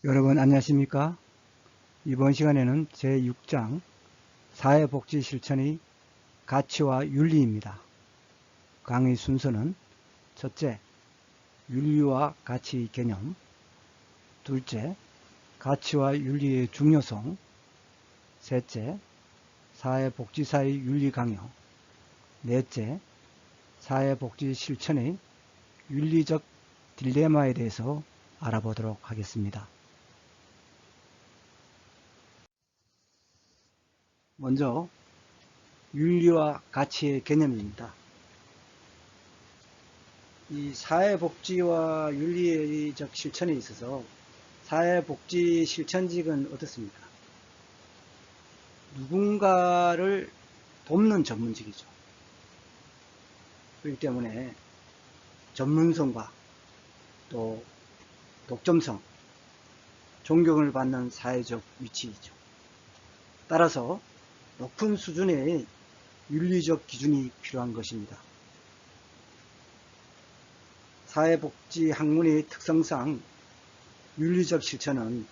여러분 안녕하십니까? 이번 시간에는 제6장 사회복지 실천의 가치와 윤리입니다. 강의 순서는 첫째, 윤리와 가치의 개념, 둘째, 가치와 윤리의 중요성, 셋째, 사회복지사의 윤리 강요, 넷째, 사회복지 실천의 윤리적 딜레마에 대해서 알아보도록 하겠습니다. 먼저 윤리와 가치의 개념입니다. 이 사회복지와 윤리적 실천에 있어서 사회복지 실천직은 어떻습니까? 누군가를 돕는 전문직이죠. 그렇기 때문에 전문성과 또 독점성, 존경을 받는 사회적 위치이죠. 따라서 높은 수준의 윤리적 기준이 필요한 것입니다. 사회복지 학문의 특성상 윤리적 실천은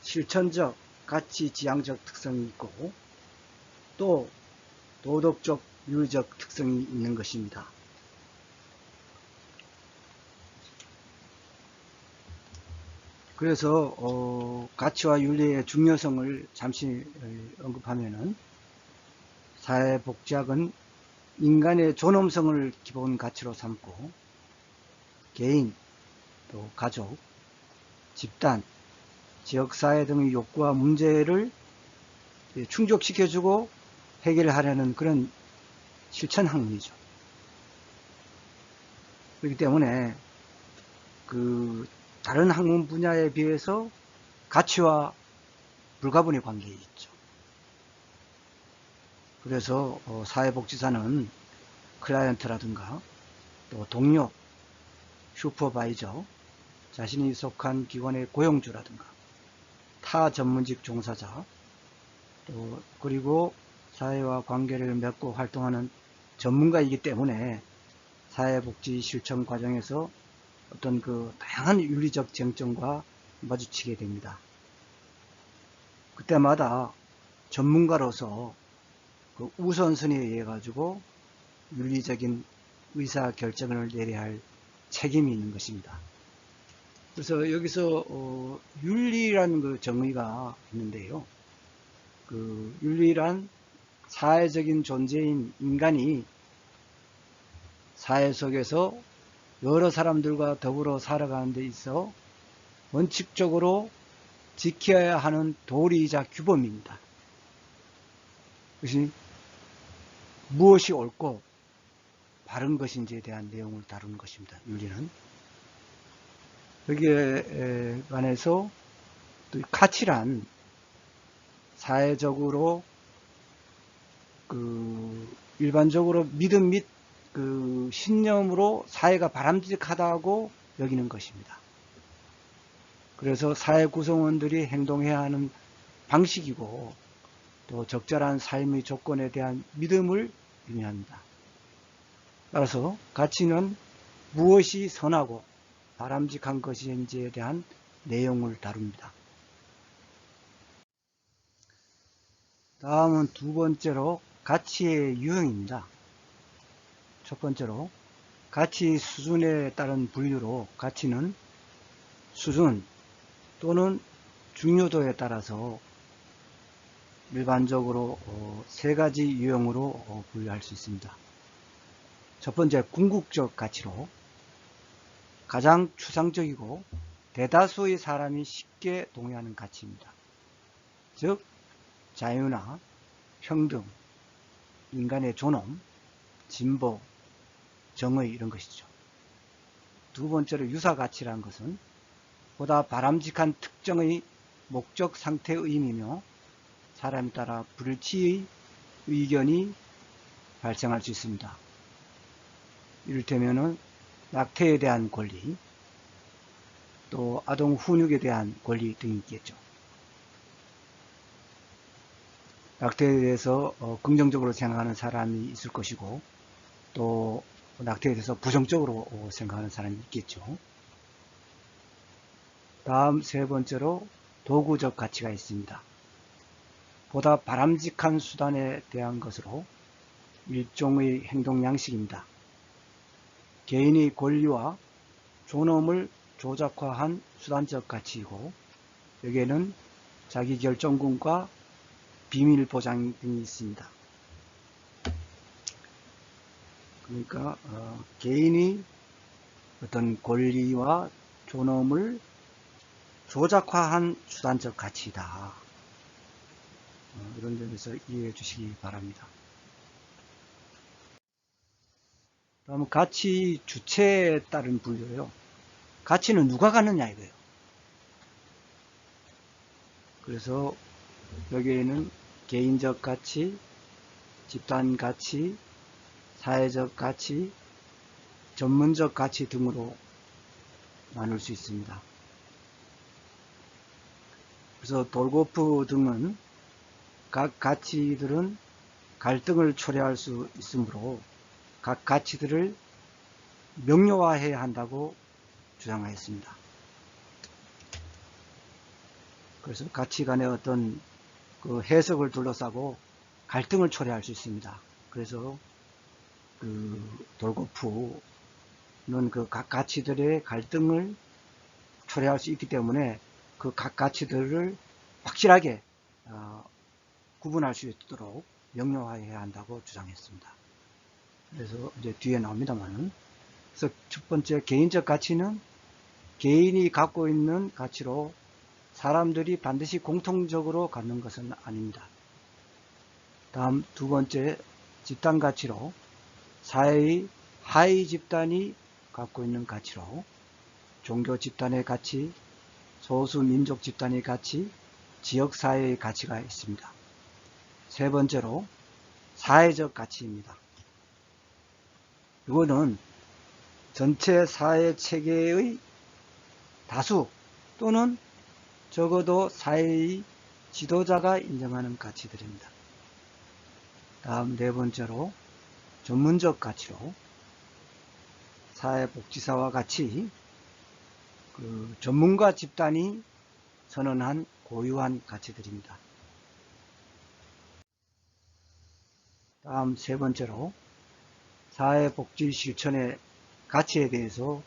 실천적, 가치 지향적 특성이 있고 또 도덕적, 윤리적 특성이 있는 것입니다. 그래서 가치와 윤리의 중요성을 잠시 언급하면은 사회복지학은 인간의 존엄성을 기본 가치로 삼고 개인, 또 가족, 집단, 지역사회 등의 욕구와 문제를 충족시켜주고 해결하려는 그런 실천 학문이죠. 그렇기 때문에 다른 학문 분야에 비해서 가치와 불가분의 관계에 있죠. 그래서 사회복지사는 클라이언트라든가 또 동료, 슈퍼바이저, 자신이 속한 기관의 고용주라든가 타 전문직 종사자, 또 그리고 사회와 관계를 맺고 활동하는 전문가이기 때문에 사회복지 실천 과정에서 어떤 다양한 윤리적 쟁점과 마주치게 됩니다. 그때마다 전문가로서 우선순위에 의해 가지고 윤리적인 의사 결정을 내려야 할 책임이 있는 것입니다. 그래서 여기서 윤리라는 정의가 있는데요. 윤리란 사회적인 존재인 인간이 사회 속에서 여러 사람들과 더불어 살아가는 데 있어 원칙적으로 지켜야 하는 도리이자 규범입니다. 그것이 무엇이 옳고 바른 것인지에 대한 내용을 다루는 것입니다. 윤리는. 여기에 관해서 또 가치란 사회적으로 일반적으로 믿음 및 신념으로 사회가 바람직하다고 여기는 것입니다. 그래서 사회 구성원들이 행동해야 하는 방식이고 또 적절한 삶의 조건에 대한 믿음을 의미합니다. 따라서 가치는 무엇이 선하고 바람직한 것인지에 대한 내용을 다룹니다. 다음은 두 번째로 가치의 유형입니다. 첫 번째로 가치 수준에 따른 분류로 가치는 수준 또는 중요도에 따라서 일반적으로 세 가지 유형으로 분류할 수 있습니다. 첫 번째, 궁극적 가치로 가장 추상적이고 대다수의 사람이 쉽게 동의하는 가치입니다. 즉 자유나 평등, 인간의 존엄, 진보, 정의 이런 것이죠. 두 번째로 유사가치라는 것은 보다 바람직한 특정의 목적 상태의 의미며 사람에 따라 불치의 의견이 발생할 수 있습니다. 이를테면은 낙태에 대한 권리, 또 아동 훈육에 대한 권리 등이 있겠죠. 낙태에 대해서 긍정적으로 생각하는 사람이 있을 것이고 또 낙태에 대해서 부정적으로 생각하는 사람이 있겠죠. 다음 세 번째로 도구적 가치가 있습니다. 보다 바람직한 수단에 대한 것으로 일종의 행동 양식입니다. 개인의 권리와 존엄을 조작화한 수단적 가치이고, 여기에는 자기결정권과 비밀 보장 등이 있습니다. 그러니까 개인이 어떤 권리와 존엄을 조작화한 수단적 가치이다. 이런 점에서 이해해 주시기 바랍니다. 다음 가치 주체에 따른 분류요. 가치는 누가 갖느냐 이거예요. 그래서 여기에는 개인적 가치, 집단 가치, 사회적 가치, 전문적 가치 등으로 나눌 수 있습니다. 그래서 돌고프 등은 각 가치들은 갈등을 초래할 수 있으므로 각 가치들을 명료화해야 한다고 주장하였습니다. 그래서 가치 간의 어떤 그 해석을 둘러싸고 갈등을 초래할 수 있습니다. 그래서 그 돌고프는 그 각 가치들의 갈등을 초래할 수 있기 때문에 그 각 가치들을 확실하게 구분할 수 있도록 명료화해야 한다고 주장했습니다. 그래서 이제 뒤에 나옵니다만은, 그래서 첫 번째 개인적 가치는 개인이 갖고 있는 가치로 사람들이 반드시 공통적으로 갖는 것은 아닙니다. 다음 두 번째 집단 가치로 사회의 하위 집단이 갖고 있는 가치로 종교 집단의 가치, 소수 민족 집단의 가치, 지역사회의 가치가 있습니다. 세 번째로 사회적 가치입니다. 이거는 전체 사회 체계의 다수 또는 적어도 사회의 지도자가 인정하는 가치들입니다. 다음 네 번째로 전문적 가치로 사회복지사와 같이 그 전문가 집단이 선언한 고유한 가치들입니다. 다음 세 번째로 사회복지 실천의 가치에 대해서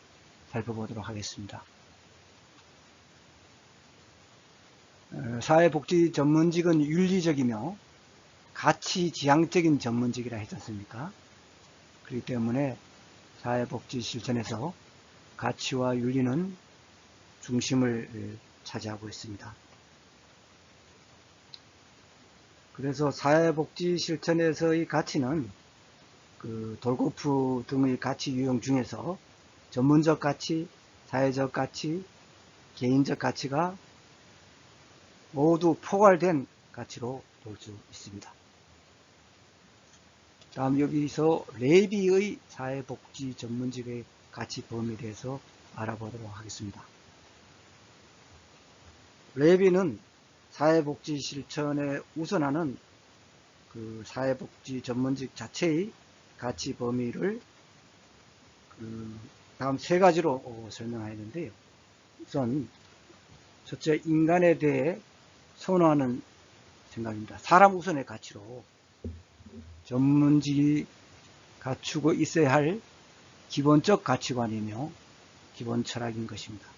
살펴보도록 하겠습니다. 사회복지 전문직은 윤리적이며 가치지향적인 전문직이라 했지 않습니까? 그렇기 때문에 사회복지 실천에서 가치와 윤리는 중심을 차지하고 있습니다. 그래서 사회복지 실천에서의 가치는 그 돌고프 등의 가치 유형 중에서 전문적 가치, 사회적 가치, 개인적 가치가 모두 포괄된 가치로 볼 수 있습니다. 다음 여기서 레비의 사회복지 전문직의 가치 범위에 대해서 알아보도록 하겠습니다. 레비는 사회복지 실천에 우선하는 그 사회복지 전문직 자체의 가치 범위를 다음 세 가지로 설명하였는데요. 우선 첫째, 인간에 대해 선호하는 생각입니다. 사람 우선의 가치로 전문직이 갖추고 있어야 할 기본적 가치관이며 기본 철학인 것입니다.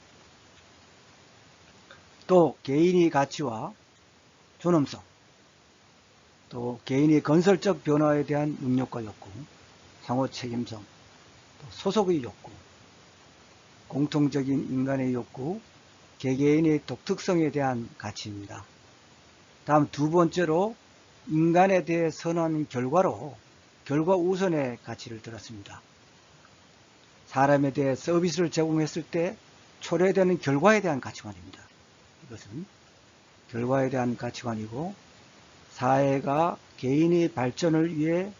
또 개인의 가치와 존엄성, 또 개인의 건설적 변화에 대한 능력과 욕구, 상호 책임성, 또 소속의 욕구, 공통적인 인간의 욕구, 개개인의 독특성에 대한 가치입니다. 다음 두 번째로 인간에 대해 선호하는 결과로 결과 우선의 가치를 들었습니다. 사람에 대해 서비스를 제공했을 때 초래되는 결과에 대한 가치관입니다. 이것은 결과에 대한 가치관이고, 사회가 개인의 발전을 위해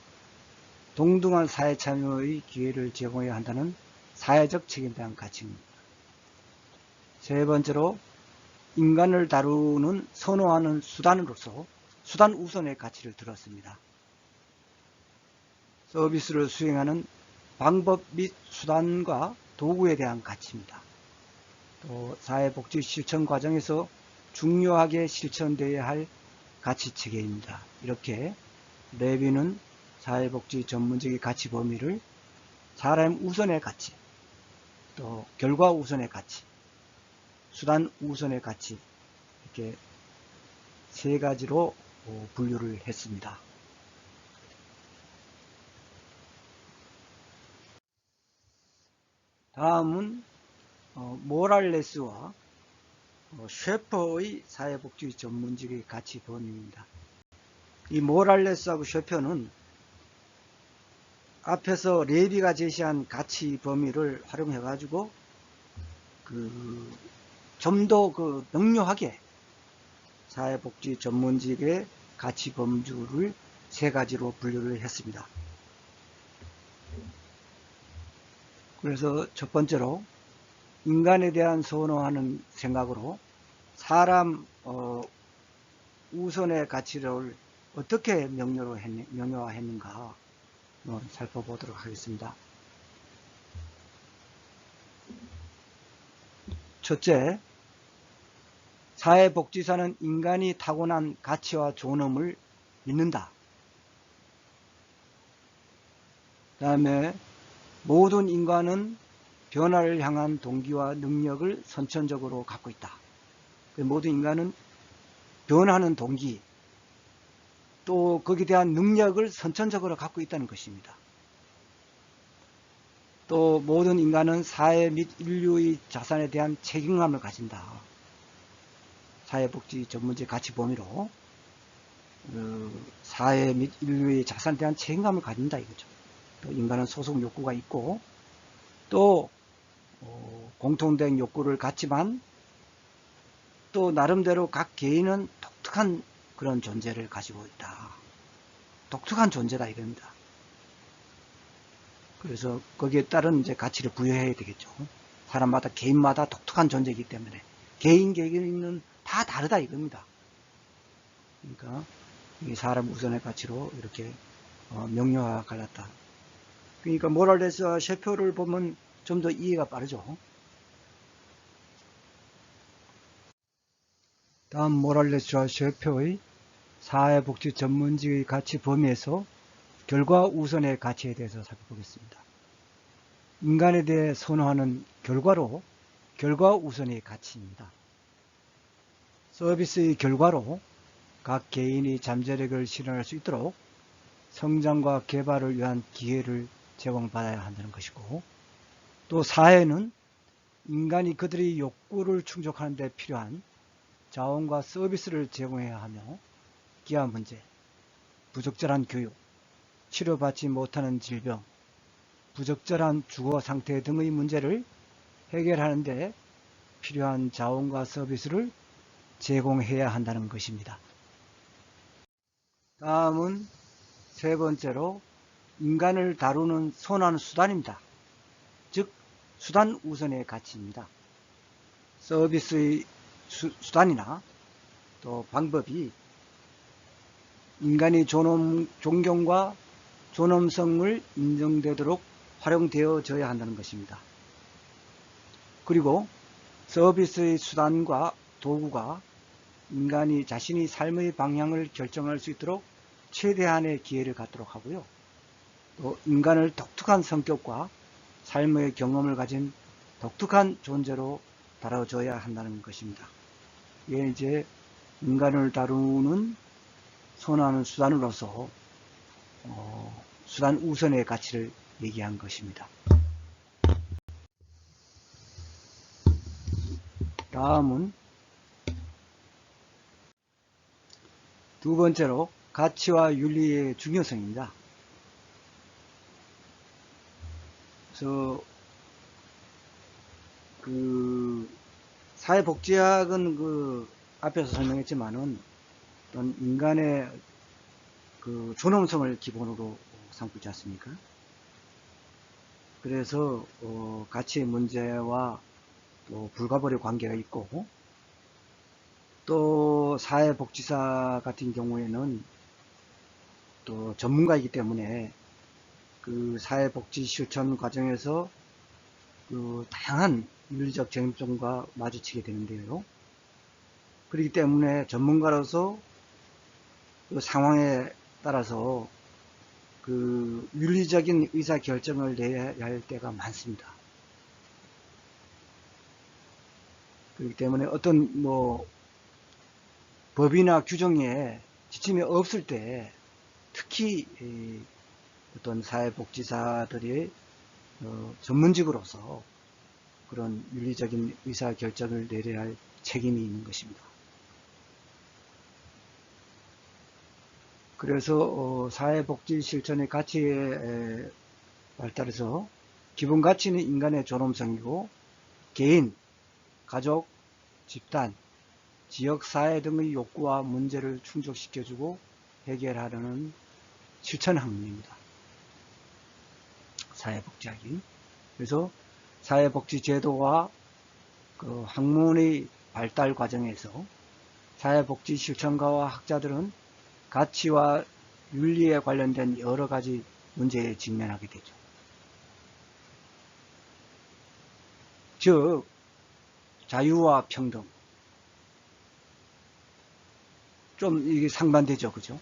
동등한 사회 참여의 기회를 제공해야 한다는 사회적 책임에 대한 가치입니다. 세 번째로 인간을 다루는 선호하는 수단으로서 수단 우선의 가치를 들었습니다. 서비스를 수행하는 방법 및 수단과 도구에 대한 가치입니다. 또 사회복지 실천 과정에서 중요하게 실천되어야 할 가치체계입니다. 이렇게 레위는 사회복지 전문적인 가치 범위를 사람 우선의 가치, 또 결과 우선의 가치, 수단 우선의 가치, 이렇게 세 가지로 분류를 했습니다. 다음은 모랄레스와 셰퍼의 사회복지 전문직의 가치 범위입니다. 이 모랄레스하고 셰퍼는 앞에서 레비가 제시한 가치 범위를 활용해 가지고 좀 더 명료하게 사회복지 전문직의 가치 범주를 세 가지로 분류를 했습니다. 그래서 첫 번째로 인간에 대한 선호하는 생각으로 사람 우선의 가치를 어떻게 명료화했는가 한번 살펴보도록 하겠습니다. 첫째, 사회복지사는 인간이 타고난 가치와 존엄을 믿는다. 그 다음에 모든 인간은 변화를 향한 동기와 능력을 선천적으로 갖고 있다. 모든 인간은 변화하는 동기, 또 거기에 대한 능력을 선천적으로 갖고 있다는 것입니다. 또 모든 인간은 사회 및 인류의 자산에 대한 책임감을 가진다. 사회복지 전문직 가치 범위로 사회 및 인류의 자산에 대한 책임감을 가진다 이거죠. 또 인간은 소속 욕구가 있고 또 공통된 욕구를 갖지만 또 나름대로 각 개인은 독특한 그런 존재를 가지고 있다. 독특한 존재다 이겁니다. 그래서 거기에 따른 이제 가치를 부여해야 되겠죠. 사람마다 개인마다 독특한 존재이기 때문에 개인은 다 다르다 이겁니다. 그러니까 이 사람 우선의 가치로 이렇게 명료화가 갈랐다. 그러니까 모랄레스와 셰퍼를 보면 좀 더 이해가 빠르죠. 다음 모랄레스와 셰퍼의 사회복지 전문직의 가치 범위에서 결과 우선의 가치에 대해서 살펴보겠습니다. 인간에 대해 선호하는 결과로 결과 우선의 가치입니다. 서비스의 결과로 각 개인이 잠재력을 실현할 수 있도록 성장과 개발을 위한 기회를 제공받아야 한다는 것이고, 또 사회는 인간이 그들의 욕구를 충족하는 데 필요한 자원과 서비스를 제공해야 하며 기아 문제, 부적절한 교육, 치료받지 못하는 질병, 부적절한 주거 상태 등의 문제를 해결하는 데 필요한 자원과 서비스를 제공해야 한다는 것입니다. 다음은 세 번째로 인간을 다루는 선호하는 수단입니다. 즉 수단 우선의 가치입니다. 서비스의 수단이나 또 방법이 인간의 존경과 존엄성을 인정되도록 활용되어져야 한다는 것입니다. 그리고 서비스의 수단과 도구가 인간이 자신이 삶의 방향을 결정할 수 있도록 최대한의 기회를 갖도록 하고요. 또 인간을 독특한 성격과 삶의 경험을 가진 독특한 존재로 다뤄줘야 한다는 것입니다. 이게 이제 인간을 다루는 선호하는 수단으로서 수단 우선의 가치를 얘기한 것입니다. 다음은 두 번째로 가치와 윤리의 중요성입니다. 그래서 사회복지학은 앞에서 설명했지만은 어떤 인간의 존엄성을 기본으로 삼고 있지 않습니까? 그래서 가치의 문제와 또 불가벌의 관계가 있고, 또 사회복지사 같은 경우에는 또 전문가이기 때문에 그 사회복지 실천 과정에서 다양한 윤리적 쟁점과 마주치게 되는데요. 그렇기 때문에 전문가로서 그 상황에 따라서 그 윤리적인 의사 결정을 내야 할 때가 많습니다. 그렇기 때문에 어떤 뭐 법이나 규정에 지침이 없을 때 특히 어떤 사회복지사들이 전문직으로서 그런 윤리적인 의사결정을 내려야 할 책임이 있는 것입니다. 그래서 사회복지 실천의 가치에 발달해서 기본 가치는 인간의 존엄성이고 개인, 가족, 집단, 지역, 사회 등의 욕구와 문제를 충족시켜주고 해결하려는 실천 학문입니다. 사회복지학이. 그래서 사회복지 제도와 그 학문의 발달 과정에서 사회복지 실천가와 학자들은 가치와 윤리에 관련된 여러 가지 문제에 직면하게 되죠. 즉, 자유와 평등. 좀 이게 상반되죠, 그죠?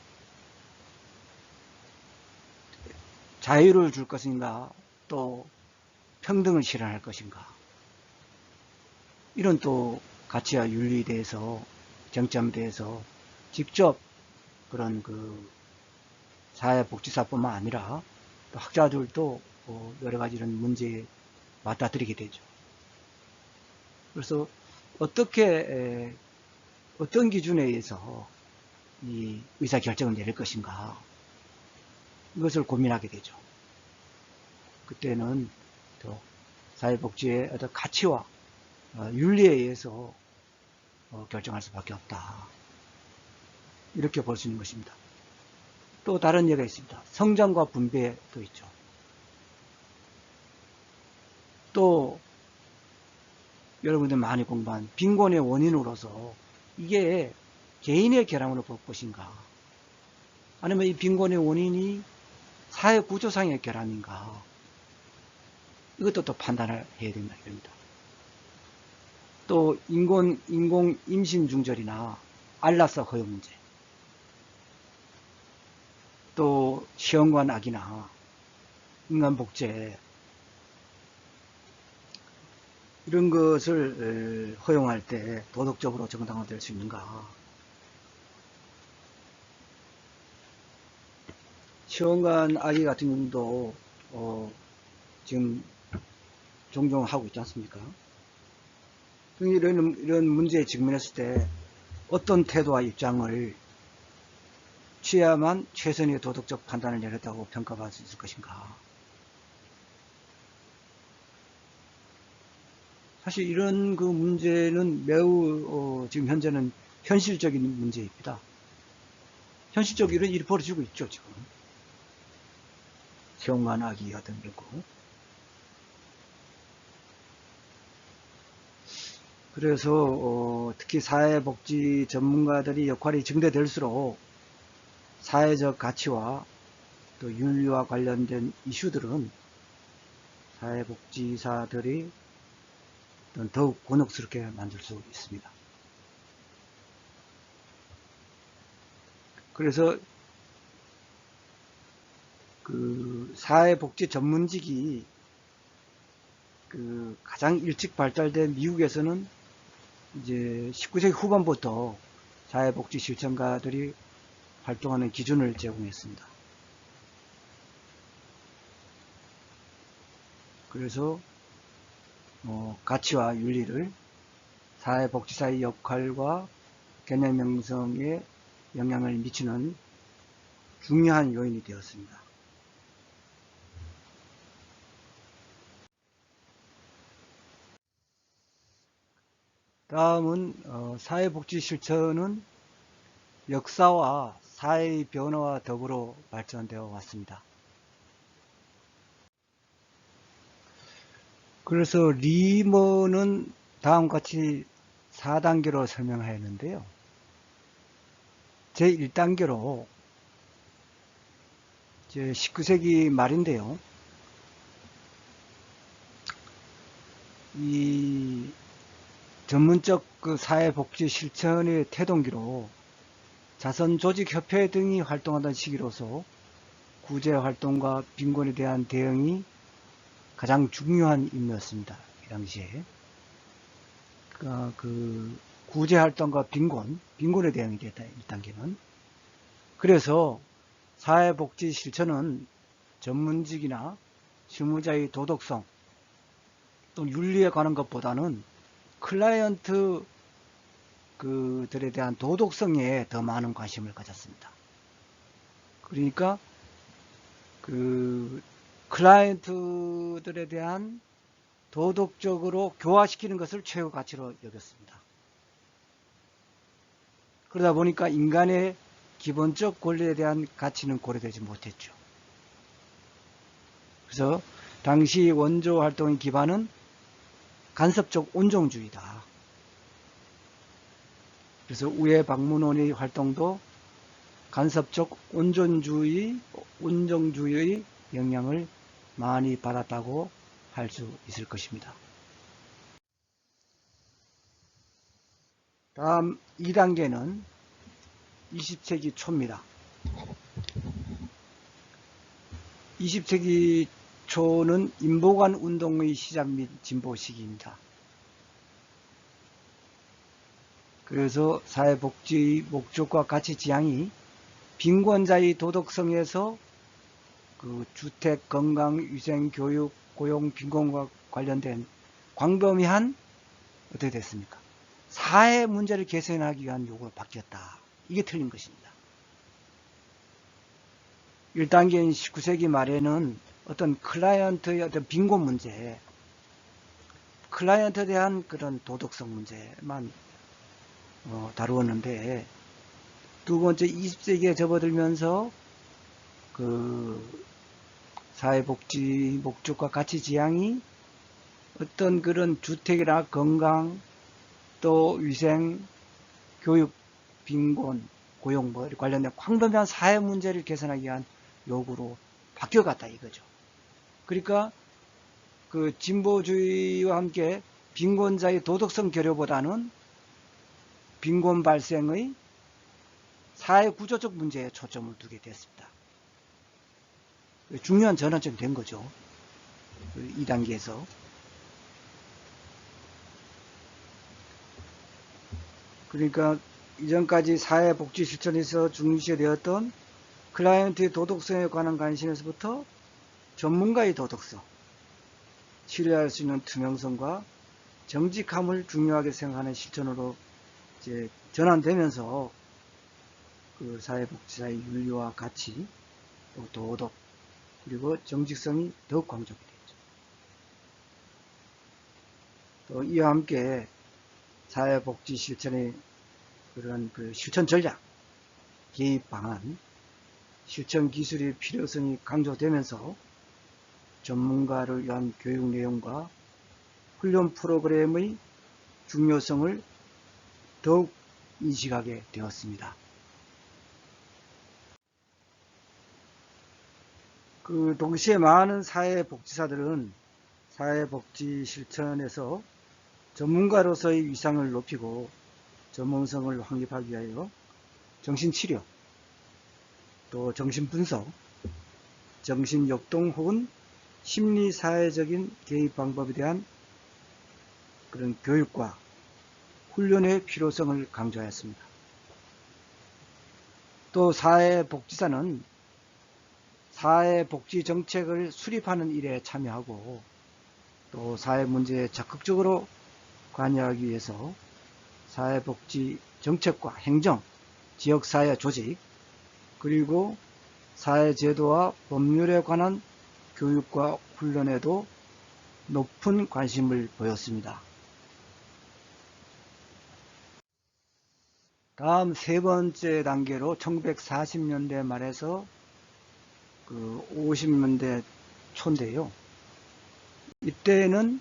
자유를 줄 것인가, 또 평등을 실현할 것인가. 이런 또 가치와 윤리에 대해서, 정점에 대해서 직접 그런 그 사회복지사뿐만 아니라 또 학자들도 여러 가지 이런 문제에 맞닥뜨리게 되죠. 그래서 어떻게 어떤 기준에 의해서 이 의사결정을 내릴 것인가 이것을 고민하게 되죠. 그때는 또 사회복지의 어떤 가치와 윤리에 의해서 결정할 수밖에 없다. 이렇게 볼 수 있는 것입니다. 또 다른 예가 있습니다. 성장과 분배도 있죠. 또 여러분들 많이 공부한 빈곤의 원인으로서 이게 개인의 결함으로 볼 것인가 아니면 이 빈곤의 원인이 사회 구조상의 결함인가 이것도 또 판단을 해야 된다 이겁니다. 또 인공 임신 중절이나 안락사 허용 문제 또 시험관 악이나 인간복제 이런 것을 허용할 때 도덕적으로 정당화될 수 있는가. 시험관 아기 같은 경우도 지금 종종 하고 있지 않습니까? 이런 문제에 직면했을 때 어떤 태도와 입장을 취해야만 최선의 도덕적 판단을 내렸다고 평가받을 수 있을 것인가. 사실 이런 그 문제는 매우 지금 현재는 현실적인 문제입니다. 현실적으로 이런 일이 벌어지고 있죠, 지금. 시험관하기 같은 경우. 그래서 특히 사회복지 전문가들이 역할이 증대될수록 사회적 가치와 또 윤리와 관련된 이슈들은 사회복지사들이 더욱 곤혹스럽게 만들 수 있습니다. 그래서 그 사회복지 전문직이 그 가장 일찍 발달된 미국에서는 이제 19세기 후반부터 사회복지 실천가들이 활동하는 기준을 제공했습니다. 그래서 가치와 윤리를 사회복지사의 역할과 개념 형성에 영향을 미치는 중요한 요인이 되었습니다. 다음은 사회복지 실천은 역사와 사회의 변화와 더불어 발전되어 왔습니다. 그래서 리먼은 다음과 같이 4단계로 설명하였는데요. 제1단계로 19세기 말인데요. 이 전문적 그 사회복지 실천의 태동기로 자선조직협회 등이 활동하던 시기로서 구제활동과 빈곤에 대한 대응이 가장 중요한 임무였습니다. 이 당시에. 그 구제활동과 빈곤에 대응이 됐다. 1단계는. 그래서 사회복지 실천은 전문직이나 실무자의 도덕성 또 윤리에 관한 것보다는 클라이언트 그들에 대한 도덕성에 더 많은 관심을 가졌습니다. 그러니까 그 클라이언트들에 대한 도덕적으로 교화시키는 것을 최고 가치로 여겼습니다. 그러다 보니까 인간의 기본적 권리에 대한 가치는 고려되지 못했죠. 그래서 당시 원조 활동의 기반은 간섭적 온정주의다. 그래서 우에 박문원의 활동도 간섭적 온정주의의 영향을 많이 받았다고 할 수 있을 것입니다. 다음 2단계는 20세기 초입니다. 20세기 초는 인보관 운동의 시작 및 진보 시기입니다. 그래서 사회복지의 목적과 가치 지향이 빈곤자의 도덕성에서 그 주택, 건강, 위생, 교육, 고용, 빈곤과 관련된 광범위한 어떻게 됐습니까? 사회 문제를 개선하기 위한 요구로 바뀌었다. 이게 틀린 것입니다. 1단계인 19세기 말에는 어떤 클라이언트의 어떤 빈곤 문제, 클라이언트에 대한 그런 도덕성 문제만 다루었는데, 두 번째 20세기에 접어들면서 그 사회복지 목적과 가치 지향이 어떤 그런 주택이나 건강 또 위생, 교육, 빈곤, 고용 뭐 관련된 광범위한 사회 문제를 개선하기 위한 요구로 바뀌어갔다 이거죠. 그러니까 그 진보주의와 함께 빈곤자의 도덕성 결여보다는 빈곤 발생의 사회 구조적 문제에 초점을 두게 됐습니다. 중요한 전환점이 된 거죠. 2단계에서. 그러니까 이전까지 사회복지 실천에서 중시되었던 클라이언트의 도덕성에 관한 관심에서부터 전문가의 도덕성, 신뢰할 수 있는 투명성과 정직함을 중요하게 생각하는 실천으로 이제 전환되면서 그 사회복지사의 윤리와 가치, 또 도덕, 그리고 정직성이 더욱 강조가 되죠. 또 이와 함께 사회복지 실천의 그런 그 실천 전략, 개입 방안, 실천 기술의 필요성이 강조되면서 전문가를 위한 교육 내용과 훈련 프로그램의 중요성을 더욱 인식하게 되었습니다. 그 동시에 많은 사회복지사들은 사회복지 실천에서 전문가로서의 위상을 높이고 전문성을 확립하기 위하여 정신치료, 또 정신분석, 정신역동 혹은 심리사회적인 개입 방법에 대한 그런 교육과 훈련의 필요성을 강조하였습니다. 또 사회복지사는 사회복지 정책을 수립하는 일에 참여하고 또 사회문제에 적극적으로 관여하기 위해서 사회복지 정책과 행정, 지역사회 조직, 그리고 사회제도와 법률에 관한 교육과 훈련에도 높은 관심을 보였습니다. 다음 세 번째 단계로 1940년대 말에서 그 50년대 초인데요. 이때는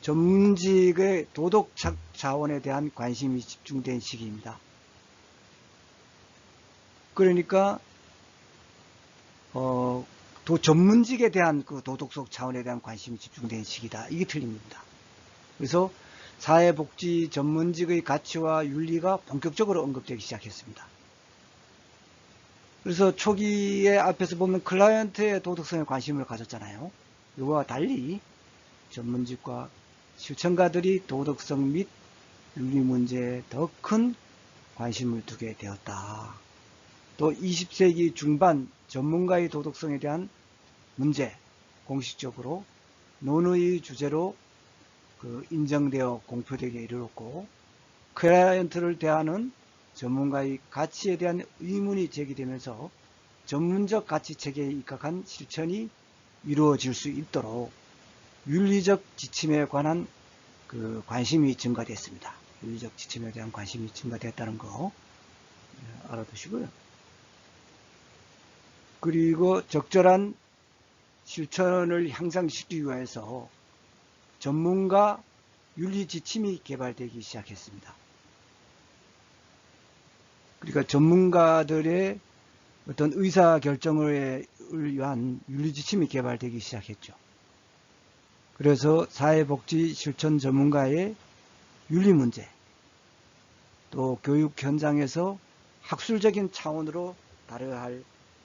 전문직의 도덕 자원에 대한 관심이 집중된 시기입니다. 그러니까 또 전문직에 대한 그 도덕적 자원에 대한 관심이 집중된 시기다. 이게 틀립니다. 그래서 사회복지 전문직의 가치와 윤리가 본격적으로 언급되기 시작했습니다. 그래서 초기에 앞에서 보면 클라이언트의 도덕성에 관심을 가졌잖아요. 이거와 달리 전문직과 실천가들이 도덕성 및 윤리 문제에 더 큰 관심을 두게 되었다. 또 20세기 중반 전문가의 도덕성에 대한 문제, 공식적으로 논의 주제로 인정되어 공표되게 이르렀고, 클라이언트를 대하는 전문가의 가치에 대한 의문이 제기되면서 전문적 가치 체계에 입각한 실천이 이루어질 수 있도록 윤리적 지침에 관한 관심이 증가됐습니다. 윤리적 지침에 대한 관심이 증가됐다는 거 알아두시고요. 그리고 적절한 실천을 향상시키기 위해서 전문가 윤리 지침이 개발되기 시작했습니다. 그러니까 전문가들의 어떤 의사결정을 위한 윤리 지침이 개발되기 시작했죠. 그래서 사회복지 실천 전문가의 윤리 문제, 또 교육 현장에서 학술적인 차원으로 다뤄야 할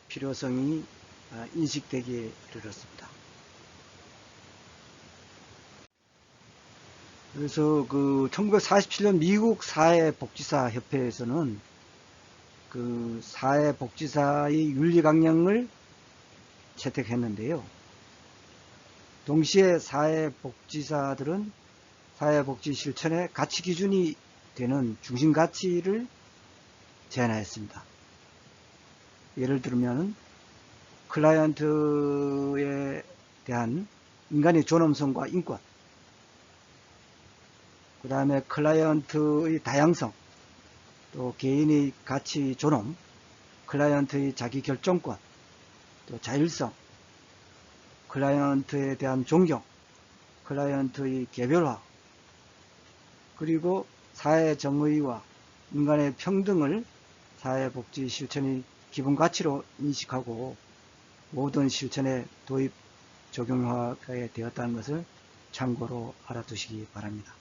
필요성이 인식되기에 이르렀습니다. 그래서 1947년 미국 사회복지사 협회에서는 사회복지사의 윤리 강령을 채택했는데요. 동시에 사회복지사들은 사회복지 실천의 가치 기준이 되는 중심 가치를 제안하였습니다. 예를 들면 클라이언트에 대한 인간의 존엄성과 인권, 그 다음에 클라이언트의 다양성, 또 개인의 가치 존엄, 클라이언트의 자기결정권, 또 자율성, 클라이언트에 대한 존경, 클라이언트의 개별화, 그리고 사회정의와 인간의 평등을 사회복지 실천의 기본 가치로 인식하고 모든 실천에 도입, 적용하게 되었다는 것을 참고로 알아두시기 바랍니다.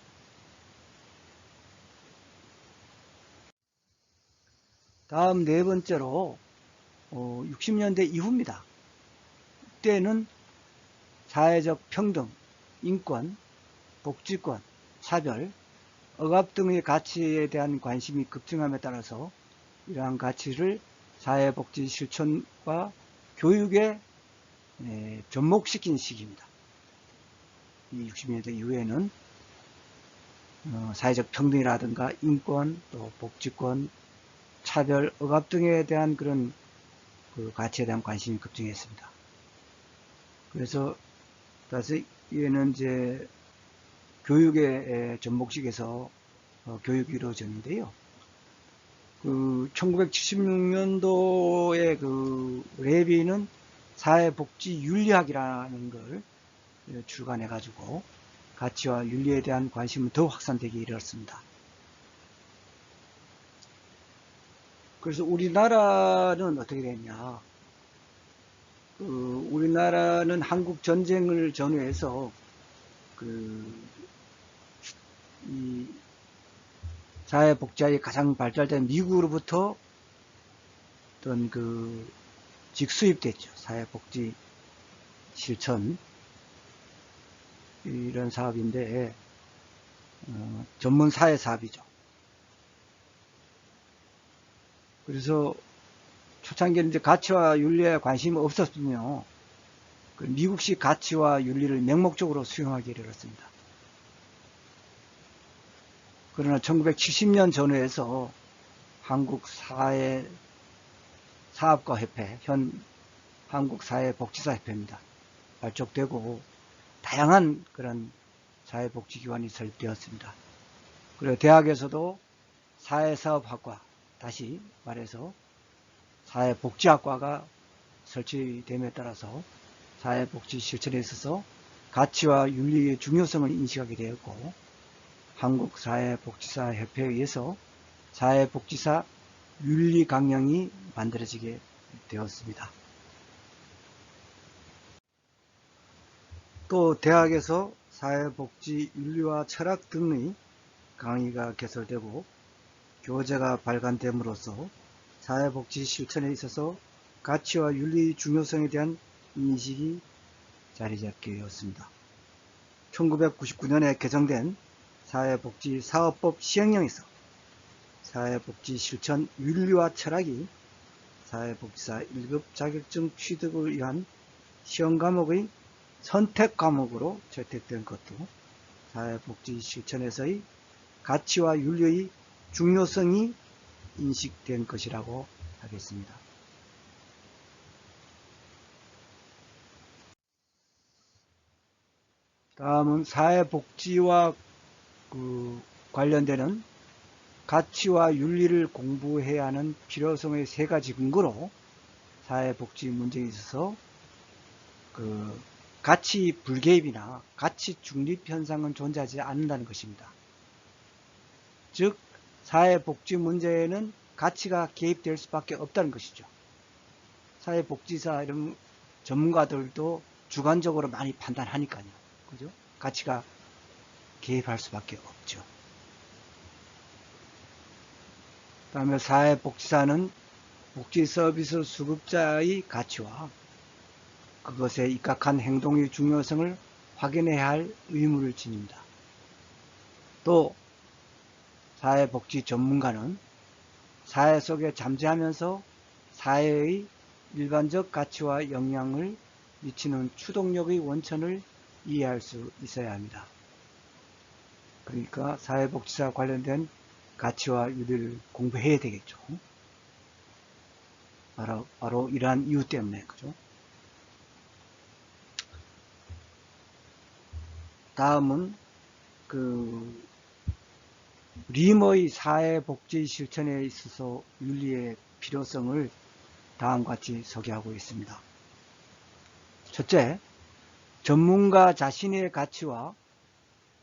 다음 네 번째로 60년대 이후입니다. 이때는 사회적 평등, 인권, 복지권, 차별, 억압 등의 가치에 대한 관심이 급증함에 따라서 이러한 가치를 사회복지 실천과 교육에 접목시킨 시기입니다. 이 60년대 이후에는 사회적 평등이라든가 인권, 또 복지권, 차별, 억압 등에 대한 그런 가치에 대한 관심이 급증했습니다. 그래서 얘는 이제 교육에 접목식에서 교육이 이루어졌는데요. 1976년도에 레비는 사회복지 윤리학이라는 걸 출간해 가지고 가치와 윤리에 대한 관심은 더 확산되기 이르렀습니다. 그래서 우리나라는 어떻게 됐냐? 우리나라는 한국 전쟁을 전후해서 이 사회복지학이 가장 발달된 미국으로부터 어떤 직수입됐죠. 사회복지 실천 이런 사업인데 전문 사회 사업이죠. 그래서 초창기에는 이제 가치와 윤리에 관심이 없었으며 미국식 가치와 윤리를 맹목적으로 수용하기 이르렀습니다. 그러나 1970년 전후에서 한국사회사업가협회, 현 한국사회복지사협회입니다. 발족되고 다양한 그런 사회복지기관이 설립되었습니다. 그리고 대학에서도 사회사업학과, 다시 말해서 사회복지학과가 설치됨에 따라서 사회복지 실천에 있어서 가치와 윤리의 중요성을 인식하게 되었고, 한국사회복지사협회에 의해서 사회복지사 윤리 강령이 만들어지게 되었습니다. 또 대학에서 사회복지 윤리와 철학 등의 강의가 개설되고 교재가 발간됨으로써 사회복지 실천에 있어서 가치와 윤리의 중요성에 대한 인식이 자리잡게 되었습니다. 1999년에 개정된 사회복지사업법 시행령에서 사회복지 실천 윤리와 철학이 사회복지사 1급 자격증 취득을 위한 시험과목의 선택과목으로 채택된 것도 사회복지 실천에서의 가치와 윤리의 중요성이 인식된 것이라고 하겠습니다. 다음은 사회복지와 관련되는 가치와 윤리를 공부해야 하는 필요성의 세 가지 근거로 사회복지 문제에 있어서 가치 불개입이나 가치 중립 현상은 존재하지 않는다는 것입니다. 즉 사회복지 문제에는 가치가 개입될 수밖에 없다는 것이죠. 사회복지사 이런 전문가들도 주관적으로 많이 판단하니까요. 그죠? 가치가 개입할 수밖에 없죠. 그 다음에 사회복지사는 복지서비스 수급자의 가치와 그것에 입각한 행동의 중요성을 확인해야 할 의무를 지닙니다. 또 사회복지 전문가는 사회 속에 잠재하면서 사회의 일반적 가치와 영향을 미치는 추동력의 원천을 이해할 수 있어야 합니다. 그러니까 사회복지사 관련된 가치와 윤리를 공부해야 되겠죠. 바로 이러한 이유 때문에, 그죠? 다음은 림의 사회복지 실천에 있어서 윤리의 필요성을 다음과 같이 소개하고 있습니다. 첫째, 전문가 자신의 가치와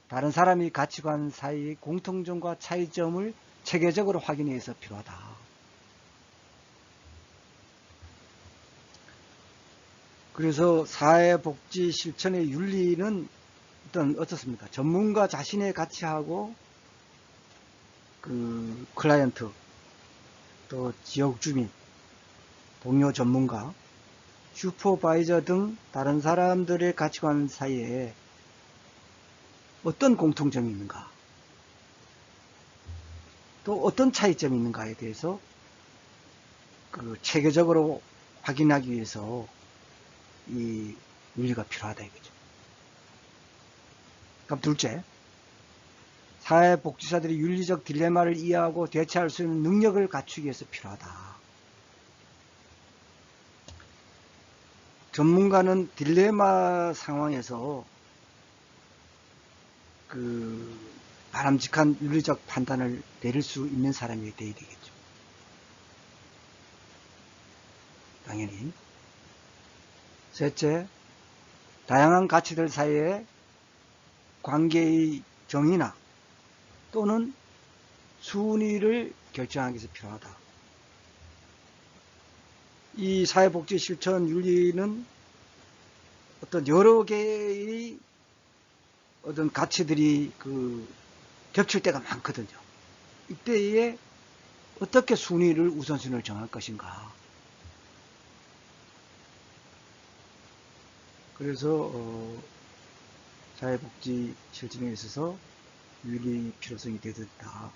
다른 사람의 가치관 사이의 공통점과 차이점을 체계적으로 확인해서 필요하다. 그래서 사회복지 실천의 윤리는 어떻습니까? 전문가 자신의 가치하고 클라이언트, 또 지역 주민, 동료 전문가, 슈퍼바이저 등 다른 사람들의 가치관 사이에 어떤 공통점이 있는가, 또 어떤 차이점이 있는가에 대해서 체계적으로 확인하기 위해서 이 윤리가 필요하다 이거죠. 그럼 둘째, 사회복지사들이 윤리적 딜레마를 이해하고 대처할 수 있는 능력을 갖추기 위해서 필요하다. 전문가는 딜레마 상황에서 바람직한 윤리적 판단을 내릴 수 있는 사람이 되어야 되겠죠. 당연히. 셋째, 다양한 가치들 사이에 관계의 정의나 또는 순위를 결정하기 위해서 필요하다. 이 사회복지 실천 윤리는 어떤 여러 개의 어떤 가치들이 겹칠 때가 많거든요. 이때에 어떻게 순위를 우선순위를 정할 것인가. 그래서 사회복지 실천에 있어서 윤리 필요성이 되었다.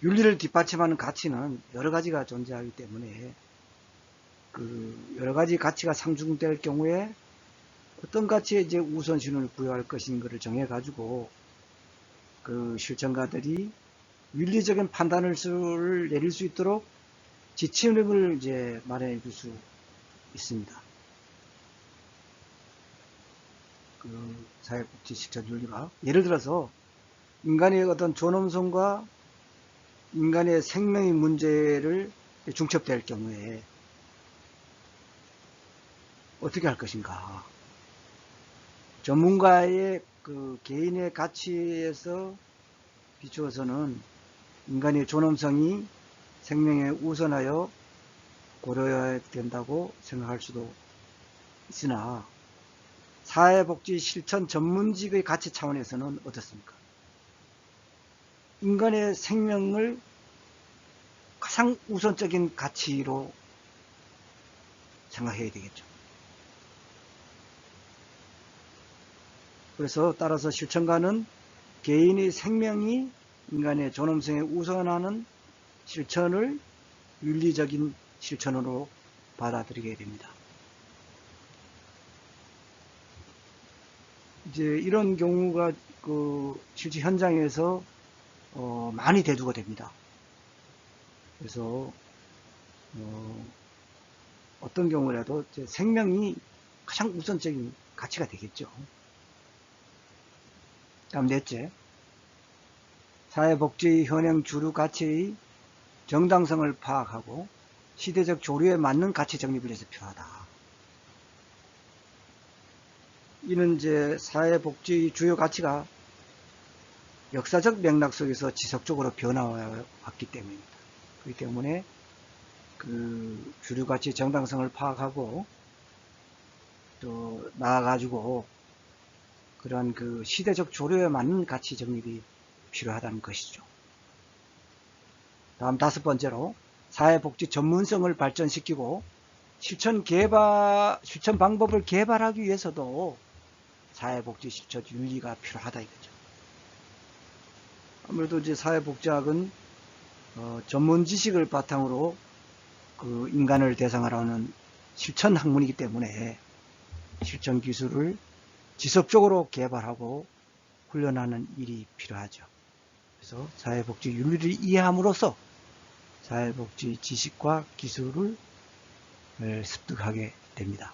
윤리를 뒷받침하는 가치는 여러 가지가 존재하기 때문에 여러 가지 가치가 상충될 경우에 어떤 가치에 이제 우선순위를 부여할 것인가를 정해 가지고 실천가들이 윤리적인 판단을 내릴 수 있도록 지침을 이제 마련해 줄 수 있습니다. 사회복지 실천 윤리가 예를 들어서 인간의 어떤 존엄성과 인간의 생명의 문제를 중첩될 경우에 어떻게 할 것인가. 전문가의 개인의 가치에서 비추어서는 인간의 존엄성이 생명에 우선하여 고려해야 된다고 생각할 수도 있으나 사회복지 실천 전문직의 가치 차원에서는 어떻습니까? 인간의 생명을 가장 우선적인 가치로 생각해야 되겠죠. 그래서 따라서 실천가는 개인의 생명이 인간의 존엄성에 우선하는 실천을 윤리적인 실천으로 받아들이게 됩니다. 이제 이런 경우가 실제 현장에서 많이 대두가 됩니다. 그래서 어떤 경우라도 생명이 가장 우선적인 가치가 되겠죠. 다음 넷째, 사회복지 현행 주류 가치의 정당성을 파악하고 시대적 조류에 맞는 가치 정립을 해서 필요하다. 이는 이제 사회복지 주요 가치가 역사적 맥락 속에서 지속적으로 변화해왔기 때문입니다. 그렇기 때문에 그 주류 가치 정당성을 파악하고 또 나아가지고 그러한 그 시대적 조류에 맞는 가치 정립이 필요하다는 것이죠. 다음 다섯 번째로 사회복지 전문성을 발전시키고 실천 방법을 개발하기 위해서도 사회복지 실천 윤리가 필요하다 이거죠. 아무래도 이제 사회복지학은 전문 지식을 바탕으로 그 인간을 대상으로 하는 실천 학문이기 때문에 실천 기술을 지속적으로 개발하고 훈련하는 일이 필요하죠. 그래서 사회복지 윤리를 이해함으로써 사회복지 지식과 기술을 습득하게 됩니다.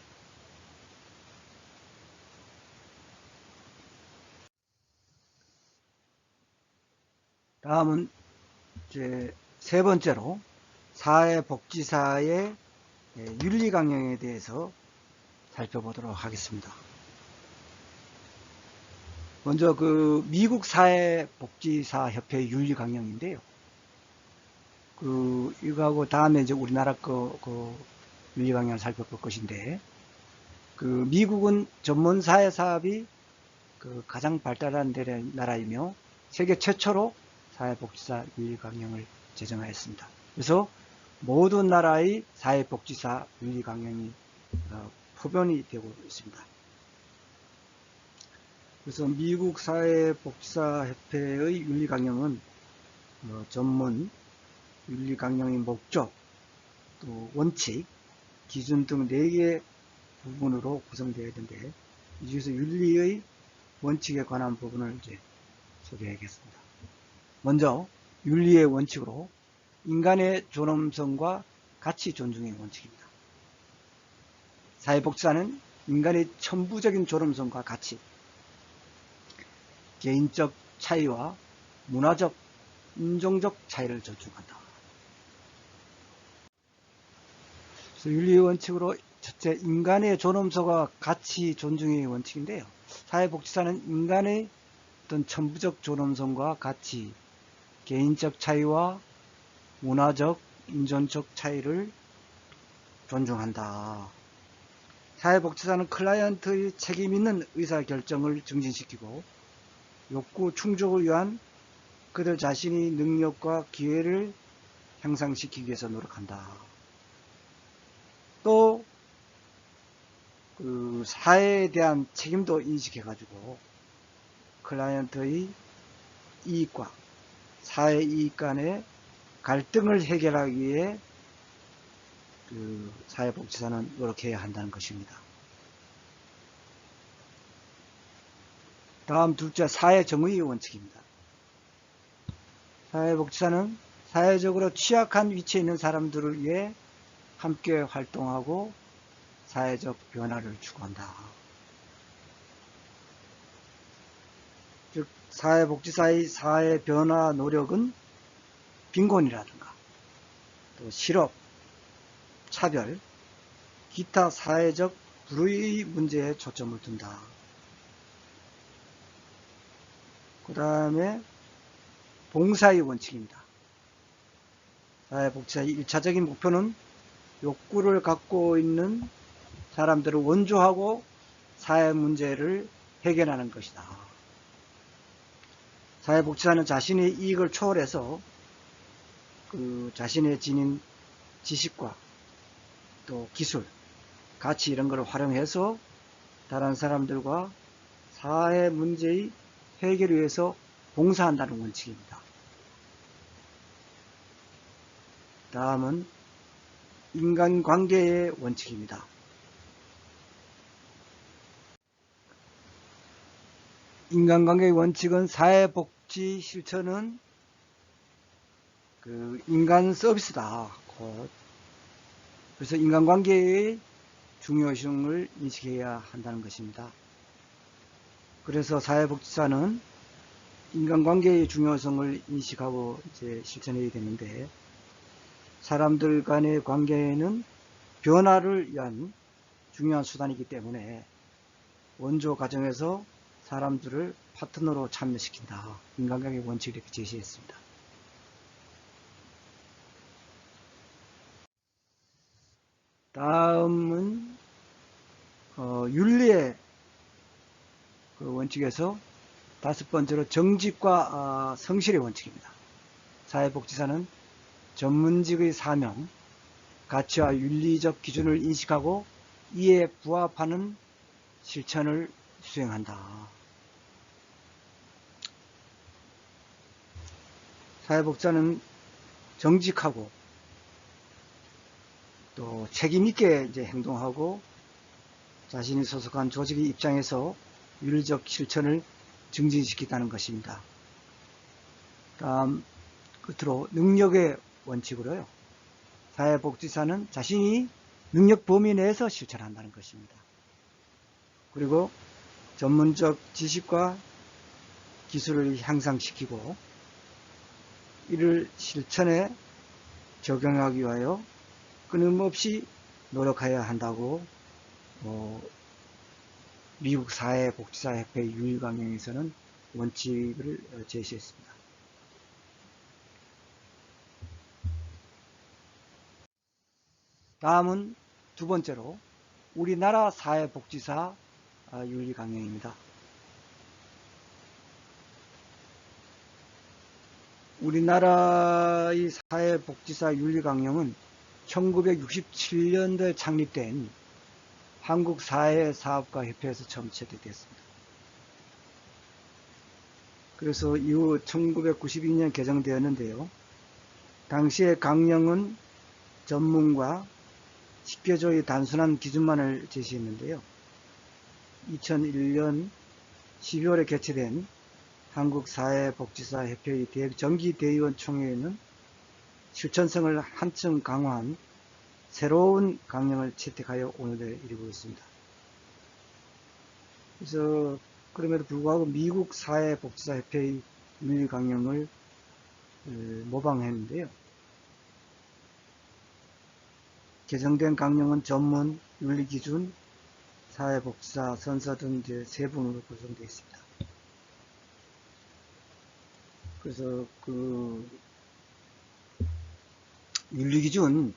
다음은 이제 세 번째로 사회복지사의 윤리 강령에 대해서 살펴보도록 하겠습니다. 먼저 그 미국 사회복지사 협회 윤리 강령인데요. 이거하고 다음에 이제 우리나라 그 윤리 강령을 살펴볼 것인데, 그 미국은 전문 사회 사업이 그 가장 발달한 나라이며 세계 최초로 사회복지사 윤리 강령을 제정하였습니다. 그래서 모든 나라의 사회복지사 윤리 강령이 포변이 되고 있습니다. 그래서 미국 사회복지사 협회의 윤리 강령은 전문 윤리 강령의 목적, 또 원칙, 기준 등 4개의 부분으로 구성되어야 되는데, 이 중에서 윤리의 원칙에 관한 부분을 이제 소개하겠습니다. 먼저 윤리의 원칙으로 인간의 존엄성과 가치 존중의 원칙입니다. 사회복지사는 인간의 천부적인 존엄성과 가치, 개인적 차이와 문화적, 인종적 차이를 존중한다. 그래서 윤리의 원칙으로 첫째, 인간의 존엄성과 가치 존중의 원칙인데요. 사회복지사는 인간의 어떤 천부적 존엄성과 가치, 개인적 차이와 문화적, 인종적 차이를 존중한다. 사회복지사는 클라이언트의 책임 있는 의사결정을 증진시키고 욕구 충족을 위한 그들 자신의 능력과 기회를 향상시키기 위해서 노력한다. 또 그 사회에 대한 책임도 인식해가지고 클라이언트의 이익과 사회 이익 간의 갈등을 해결하기 위해 그 사회복지사는 노력해야 한다는 것입니다. 다음 둘째, 사회정의의 원칙입니다. 사회복지사는 사회적으로 취약한 위치에 있는 사람들을 위해 함께 활동하고 사회적 변화를 추구한다. 즉 사회복지사의 사회 변화 노력은 빈곤이라든가 또 실업, 차별, 기타 사회적 불의 문제에 초점을 둔다. 그 다음에 봉사의 원칙입니다. 사회복지사의 1차적인 목표는 욕구를 갖고 있는 사람들을 원조하고 사회 문제를 해결하는 것이다. 사회복지사는 자신의 이익을 초월해서 자신의 지닌 지식과 또 기술, 가치 이런 것을 활용해서 다른 사람들과 사회 문제의 해결을 위해서 봉사한다는 원칙입니다. 다음은 인간관계의 원칙입니다. 인간관계의 원칙은 사회복지 실천은 인간 서비스다. 그래서 인간관계의 중요성을 인식해야 한다는 것입니다. 그래서 사회복지사는 인간관계의 중요성을 인식하고 이제 실천해야 되는데, 사람들 간의 관계는 변화를 위한 중요한 수단이기 때문에 원조 과정에서 사람들을 파트너로 참여시킨다. 인간관계 원칙을 이렇게 제시했습니다. 다음은 윤리의 원칙에서 다섯 번째로 정직과 성실의 원칙입니다. 사회복지사는 전문직의 사명, 가치와 윤리적 기준을 인식하고 이에 부합하는 실천을 수행한다. 사회복지사는 정직하고 또 책임있게 이제 행동하고 자신이 소속한 조직의 입장에서 윤리적 실천을 증진시키다는 것입니다. 다음 끝으로 능력의 원칙으로요. 사회복지사는 자신이 능력 범위 내에서 실천한다는 것입니다. 그리고 전문적 지식과 기술을 향상시키고 이를 실천에 적용하기 위하여 끊임없이 노력해야 한다고 미국 사회복지사협회 윤리강령에서는 원칙을 제시했습니다. 다음은 두 번째로 우리나라 사회복지사 윤리강령입니다. 우리나라의 사회복지사 윤리강령은 1967년도에 창립된 한국사회사업가협회에서 처음 채택됐습니다. 그래서 이후 1992년 개정되었는데요. 당시의 강령은 전문가, 식별조의 단순한 기준만을 제시했는데요. 2001년 12월에 개최된 한국사회복지사협회의 정기대의원 총회에는 실천성을 한층 강화한 새로운 강령을 채택하여 오늘에 이르고 있습니다. 그래서 그럼에도 불구하고 미국 사회복지사협회의 윤리 강령을 모방했는데요. 개정된 강령은 전문, 윤리기준, 사회복지사, 선서 등 이제 세 부분으로 구성되어 있습니다. 그래서 윤리기준,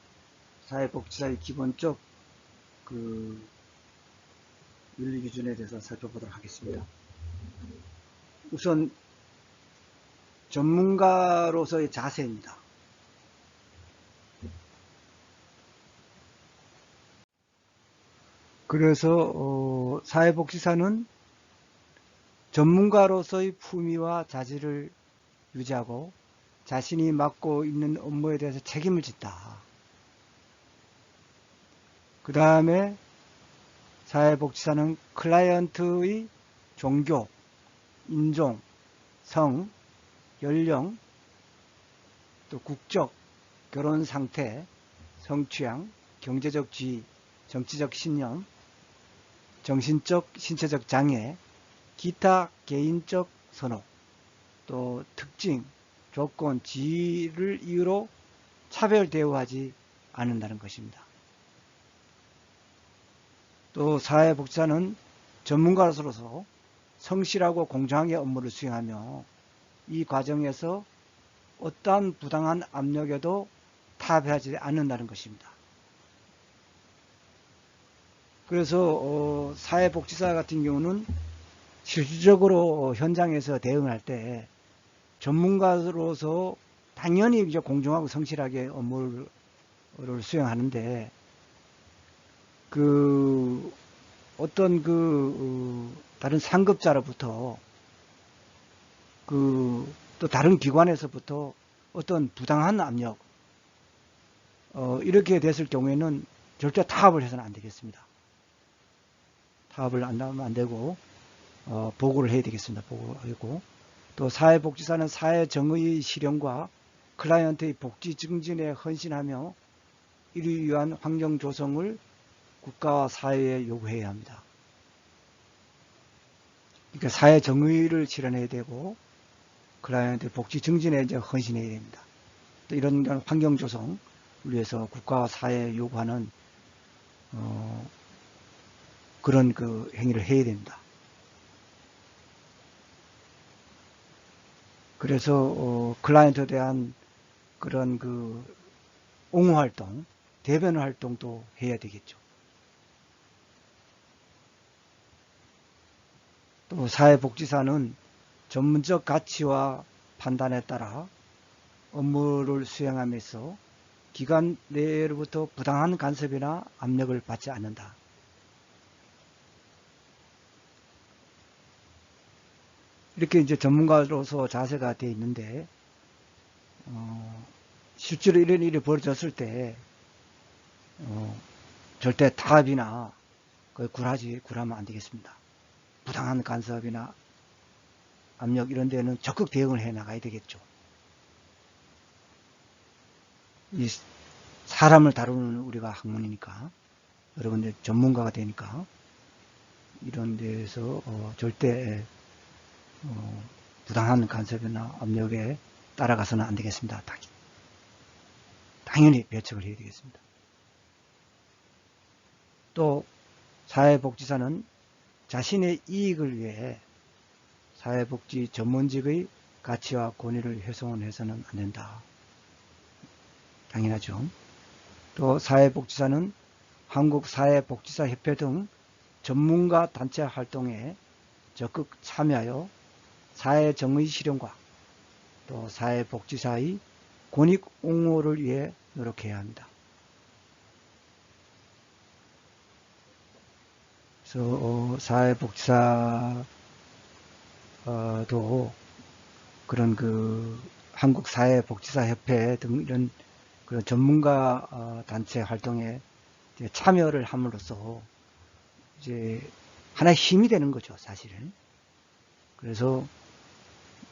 사회복지사의 기본적 윤리기준에 대해서 살펴보도록 하겠습니다. 우선 전문가로서의 자세입니다. 그래서 사회복지사는 전문가로서의 품위와 자질을 유지하고 자신이 맡고 있는 업무에 대해서 책임을 진다. 그 다음에 사회복지사는 클라이언트의 종교, 인종, 성, 연령, 또 국적, 결혼 상태, 성취향, 경제적 지위, 정치적 신념, 정신적, 신체적 장애, 기타 개인적 선호, 또 특징, 조건, 지위를 이유로 차별 대우하지 않는다는 것입니다. 또 사회복지사는 전문가로서 성실하고 공정하게 업무를 수행하며 이 과정에서 어떠한 부당한 압력에도 타협하지 않는다는 것입니다. 그래서 사회복지사 같은 경우는 실질적으로 현장에서 대응할 때 전문가로서 당연히 이제 공정하고 성실하게 업무를 수행하는데, 그 어떤 다른 상급자로부터 또 다른 기관에서부터 어떤 부당한 압력, 이렇게 됐을 경우에는 절대 타협을 해서는 안 되겠습니다. 타협을 안 하면 안 되고, 보고를 해야 되겠습니다. 보고를 하고, 또 사회복지사는 사회정의 실현과 클라이언트의 복지 증진에 헌신하며 이를 위한 환경 조성을 국가와 사회에 요구해야 합니다. 그러니까 사회정의를 실현해야 되고 클라이언트 복지 증진에 이제 헌신해야 됩니다. 또 이런 환경 조성을 위해서 국가와 사회에 요구하는 그런 행위를 해야 됩니다. 그래서 클라이언트에 대한 그런 옹호 활동, 대변 활동도 해야 되겠죠. 또 사회복지사는 전문적 가치와 판단에 따라 업무를 수행하면서 기관 내로부터 부당한 간섭이나 압력을 받지 않는다. 이렇게 이제 전문가로서 자세가 되어 있는데, 실제로 이런 일이 벌어졌을 때 절대 타협이나 굴하면 안 되겠습니다. 부당한 간섭이나 압력 이런 데는 적극 대응을 해 나가야 되겠죠. 이 사람을 다루는 우리가 학문이니까, 여러분들 전문가가 되니까 이런 데에서 절대 부당한 간섭이나 압력에 따라가서는 안 되겠습니다. 당연히 배척을 해야 되겠습니다. 또 사회복지사는 자신의 이익을 위해 사회복지 전문직의 가치와 권위를 훼손해서는 안 된다. 당연하죠. 또 사회복지사는 한국사회복지사협회 등 전문가 단체 활동에 적극 참여하여 사회정의 실현과 또 사회복지사의 권익 옹호를 위해 노력해야 합니다. 그래서 사회복지사도 그런 한국사회복지사협회 등 이런 그런 전문가 단체 활동에 참여를 함으로써 이제 하나의 힘이 되는 거죠, 사실은. 그래서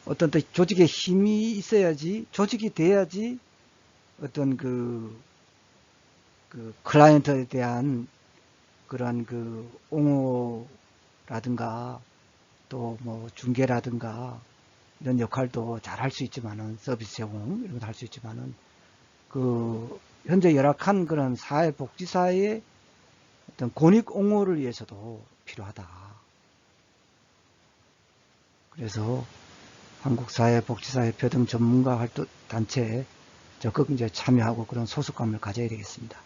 어떤 또 조직에 힘이 있어야지, 조직이 돼야지 어떤 클라이언트에 대한 그러한 옹호라든가 또 뭐 중개라든가 이런 역할도 잘 할 수 있지만은, 서비스 제공 이런 것도 할 수 있지만은 현재 열악한 그런 사회복지사의 어떤 권익 옹호를 위해서도 필요하다. 그래서 한국사회복지사협회 등 전문가 활동 단체에 적극 이제 참여하고 그런 소속감을 가져야 되겠습니다.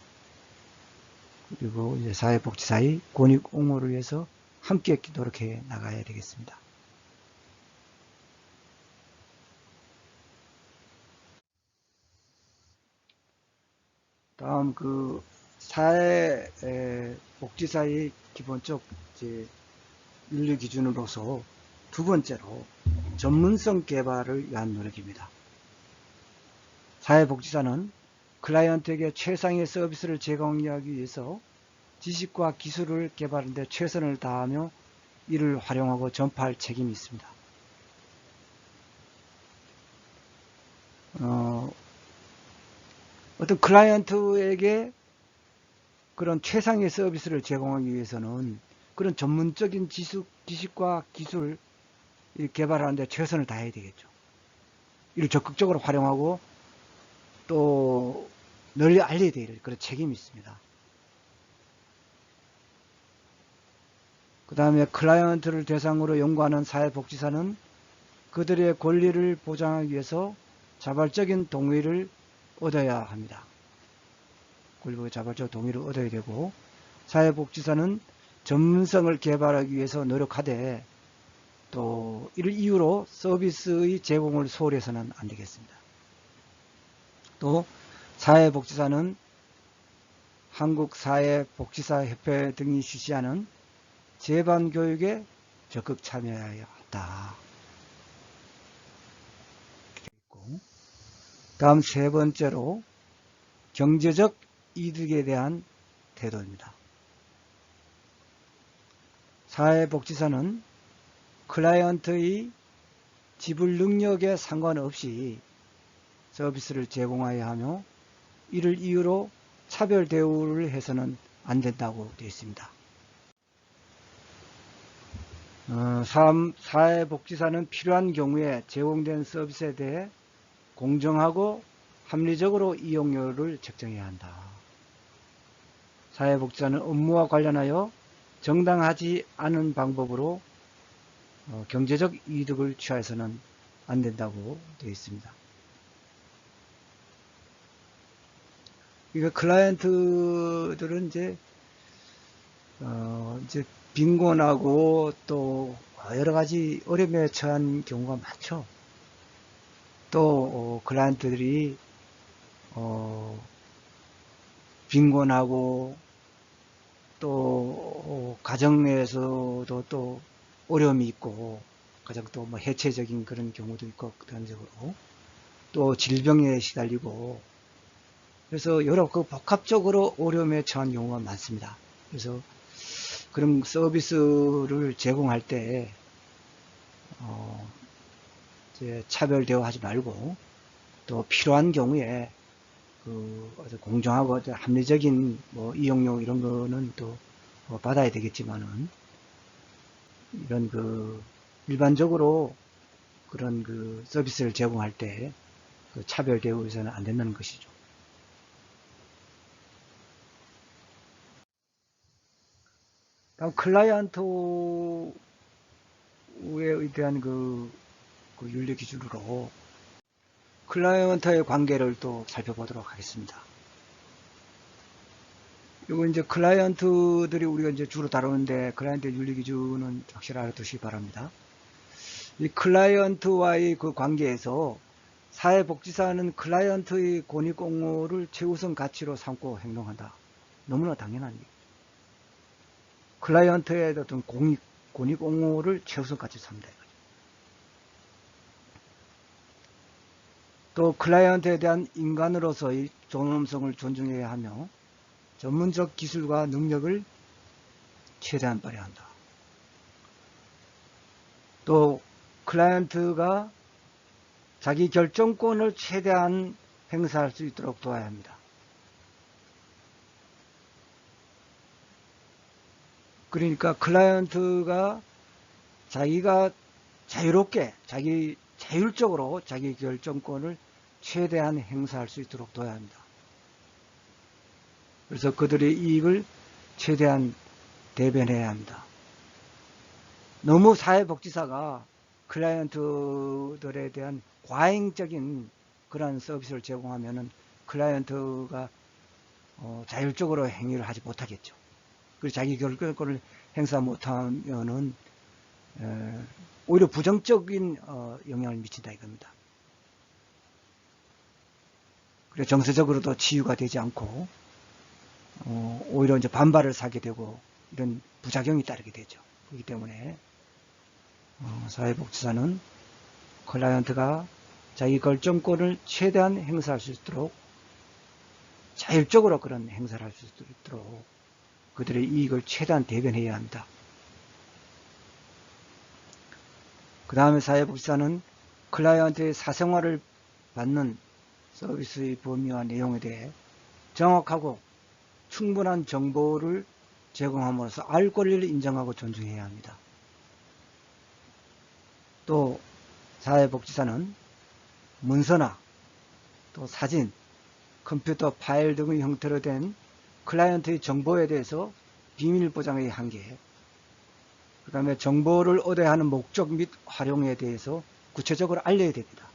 그리고 이제 사회복지사의 권익 옹호를 위해서 함께 노력해 나가야 되겠습니다. 다음 사회복지사의 기본적 이제 윤리 기준으로서 두 번째로 전문성 개발을 위한 노력입니다. 사회복지사는 클라이언트에게 최상의 서비스를 제공하기 위해서 지식과 기술을 개발하는 데 최선을 다하며 이를 활용하고 전파할 책임이 있습니다. 어떤 클라이언트에게 그런 최상의 서비스를 제공하기 위해서는 그런 전문적인 지식과 기술 개발하는 데 최선을 다해야 되겠죠. 이를 적극적으로 활용하고 또 널리 알려야 될 그런 책임이 있습니다. 그 다음에 클라이언트를 대상으로 연구하는 사회복지사는 그들의 권리를 보장하기 위해서 자발적인 동의를 얻어야 합니다. 권리보호 자발적 동의를 얻어야 되고, 사회복지사는 전문성을 개발하기 위해서 노력하되 또 이를 이유로 서비스의 제공을 소홀해서는 안 되겠습니다. 또 사회복지사는 한국사회복지사협회 등이 실시하는 재반교육에 적극 참여해야 한다. 다음 세 번째로 경제적 이득에 대한 태도입니다. 사회복지사는 클라이언트의 지불 능력에 상관없이 서비스를 제공해야 하며 이를 이유로 차별 대우를 해서는 안 된다고 되어 있습니다. 사회복지사는 필요한 경우에 제공된 서비스에 대해 공정하고 합리적으로 이용료를 책정해야 한다. 사회복지사는 업무와 관련하여 정당하지 않은 방법으로 경제적 이득을 취하해서는 안 된다고 되어 있습니다. 클라이언트들은 이제 빈곤하고 또 여러 가지 어려움에 처한 경우가 많죠. 또 클라이언트들이 빈곤하고 또 가정에서도 또 어려움이 있고 가정 또 뭐 해체적인 그런 경우도 있고 극단적으로 또 질병에 시달리고 그래서 여러 복합적으로 어려움에 처한 경우가 많습니다. 그래서 그런 서비스를 제공할 때 차별 대우하지 말고 또 필요한 경우에 공정하고 합리적인 뭐 이용료 이런 거는 또 받아야 되겠지만은 이런 일반적으로 그런 서비스를 제공할 때 차별 대우해서는 안 된다는 것이죠. 다음 클라이언트에 대한 윤리 기준으로 클라이언트의 관계를 또 살펴보도록 하겠습니다. 이거 이제 클라이언트들이 우리가 이제 주로 다루는데 클라이언트 윤리 기준은 확실히 알아두시기 바랍니다. 이 클라이언트와의 그 관계에서 사회복지사는 클라이언트의 권익공호를 최우선 가치로 삼고 행동한다. 너무나 당연한 일. 클라이언트의 어떤 권익공호를 최우선 가치로 삼는다. 또 클라이언트에 대한 인간으로서의 존엄성을 존중해야 하며 전문적 기술과 능력을 최대한 발휘한다. 또 클라이언트가 자기 결정권을 최대한 행사할 수 있도록 도와야 합니다. 그러니까 클라이언트가 자기가 자유롭게 자율적으로 자기 결정권을 최대한 행사할 수 있도록 도와야 합니다. 그래서 그들의 이익을 최대한 대변해야 합니다. 너무 사회복지사가 클라이언트들에 대한 과잉적인 그러한 서비스를 제공하면은 클라이언트가 자율적으로 행위를 하지 못하겠죠. 그리고 자기 결정권을 행사 못하면은 오히려 부정적인 영향을 미친다 이겁니다. 그래서 정서적으로도 치유가 되지 않고 오히려 이제 반발을 사게 되고 이런 부작용이 따르게 되죠. 그렇기 때문에 사회복지사는 클라이언트가 자기 결정권을 최대한 행사할 수 있도록 자율적으로 그런 행사를 할 수 있도록 그들의 이익을 최대한 대변해야 합니다. 그 다음에 사회복지사는 클라이언트의 사생활을 받는 서비스의 범위와 내용에 대해 정확하고 충분한 정보를 제공함으로써 알 권리를 인정하고 존중해야 합니다. 또 사회복지사는 문서나 또 사진, 컴퓨터 파일 등의 형태로 된 클라이언트의 정보에 대해서 비밀 보장의 한계, 그 다음에 정보를 얻어야 하는 목적 및 활용에 대해서 구체적으로 알려야 됩니다.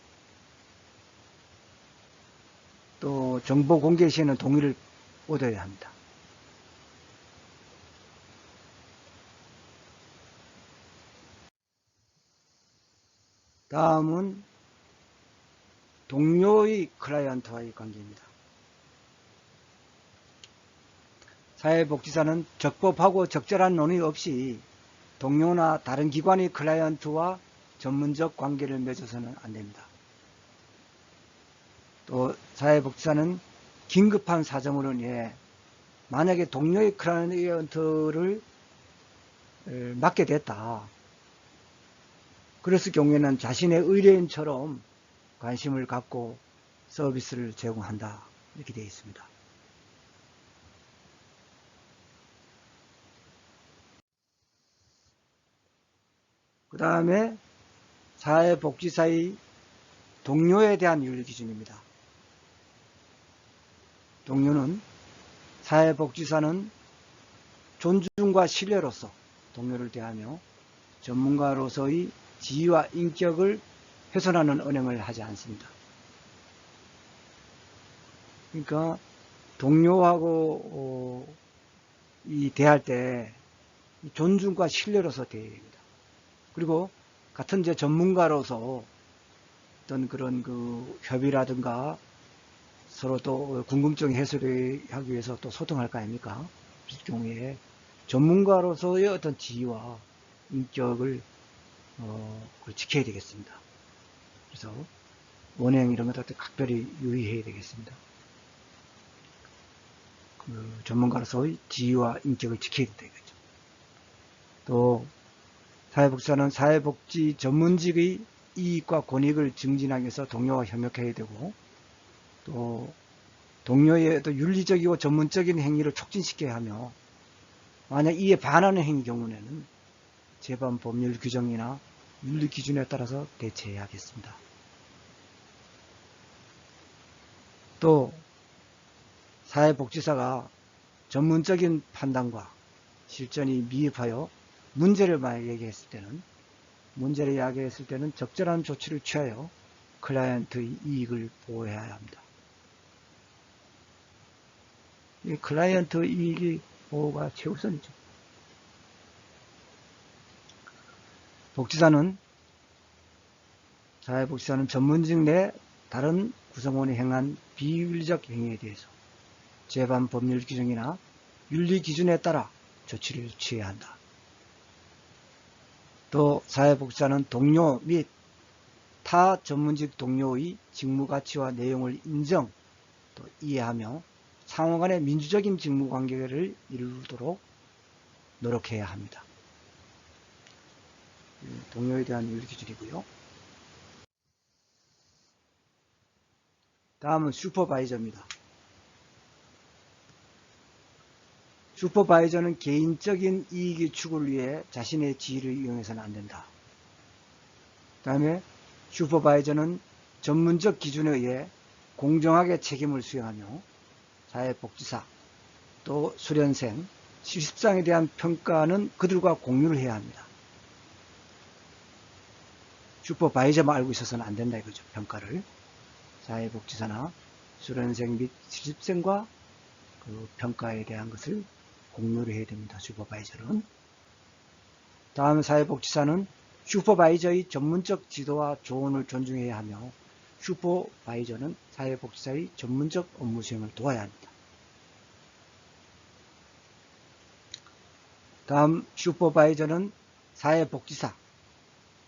또 정보 공개 시에는 동의를 얻어야 합니다. 다음은 동료의 클라이언트와의 관계입니다. 사회복지사는 적법하고 적절한 논의 없이 동료나 다른 기관의 클라이언트와 전문적 관계를 맺어서는 안 됩니다. 또 사회복지사는 긴급한 사정으로 인해 만약에 동료의 클라이언트를 맡게 됐다. 그랬을 경우에는 자신의 의뢰인처럼 관심을 갖고 서비스를 제공한다. 이렇게 되어 있습니다. 그 다음에 사회복지사의 동료에 대한 윤리기준입니다. 동료는 사회복지사는 존중과 신뢰로서 동료를 대하며 전문가로서의 지위와 인격을 훼손하는 언행을 하지 않습니다. 그러니까 동료하고 대할 때 존중과 신뢰로서 대해야 됩니다. 그리고 같은 이제 전문가로서 어떤 그런 그 협의라든가 서로 또 궁금증 해소를 하기 위해서 또 소통할 거 아닙니까? 그럴 경우에 전문가로서의 어떤 지위와 인격을 지켜야 되겠습니다. 그래서 원행 이런 것들 각별히 유의해야 되겠습니다. 그 전문가로서의 지위와 인격을 지켜야 되겠죠. 또 사회복지사는 사회복지 전문직의 이익과 권익을 증진하기 위해서 동료와 협력해야 되고, 또 동료의 또 윤리적이고 전문적인 행위를 촉진시켜야 하며, 만약 이에 반하는 행위 경우에는 제반 법률 규정이나 윤리 기준에 따라서 대처해야겠습니다. 또 사회복지사가 전문적인 판단과 실전이 미흡하여 문제를 얘기했을 때는 적절한 조치를 취하여 클라이언트의 이익을 보호해야 합니다. 이 클라이언트 이익의 보호가 최우선이죠. 사회복지사는 전문직 내 다른 구성원이 행한 비윤리적 행위에 대해서 제반 법률 규정이나 윤리 기준에 따라 조치를 취해야 한다. 또 사회복지사는 동료 및 타 전문직 동료의 직무 가치와 내용을 인정, 또 이해하며 상호 간의 민주적인 직무 관계를 이루도록 노력해야 합니다. 동료에 대한 윤리 기준이고요. 다음은 슈퍼바이저입니다. 슈퍼바이저는 개인적인 이익의 추구를 위해 자신의 지위를 이용해서는 안 된다. 그 다음에 슈퍼바이저는 전문적 기준에 의해 공정하게 책임을 수행하며 사회복지사, 또 수련생, 실습생에 대한 평가는 그들과 공유를 해야 합니다. 슈퍼바이저만 알고 있어서는 안 된다 이거죠. 평가를. 사회복지사나 수련생 및 실습생과 그 평가에 대한 것을 공유를 해야 됩니다. 슈퍼바이저는. 다음 사회복지사는 슈퍼바이저의 전문적 지도와 조언을 존중해야 하며, 슈퍼바이저는 사회복지사의 전문적 업무 수행을 도와야 합니다. 다음 슈퍼바이저는 사회복지사,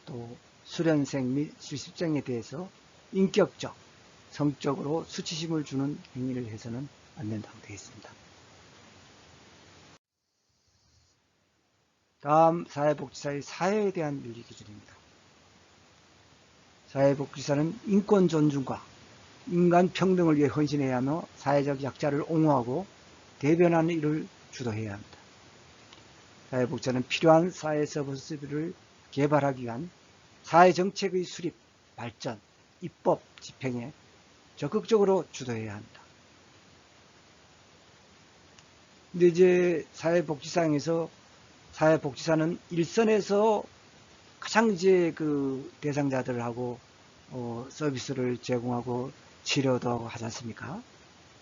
또 수련생 및 실습생에 대해서 인격적, 성적으로 수치심을 주는 행위를 해서는 안 된다고 되어 있습니다. 다음 사회복지사의 사회에 대한 윤리 기준입니다. 사회복지사는 인권 존중과 인간 평등을 위해 헌신해야 하며 사회적 약자를 옹호하고 대변하는 일을 주도해야 합니다. 사회복지사는 필요한 사회 서비스를 개발하기 위한 사회정책의 수립, 발전, 입법, 집행에 적극적으로 주도해야 합니다. 근데 이제 사회복지사는 일선에서 가장 이제 그 대상자들하고 서비스를 제공하고 치료도 하고 하지 않습니까?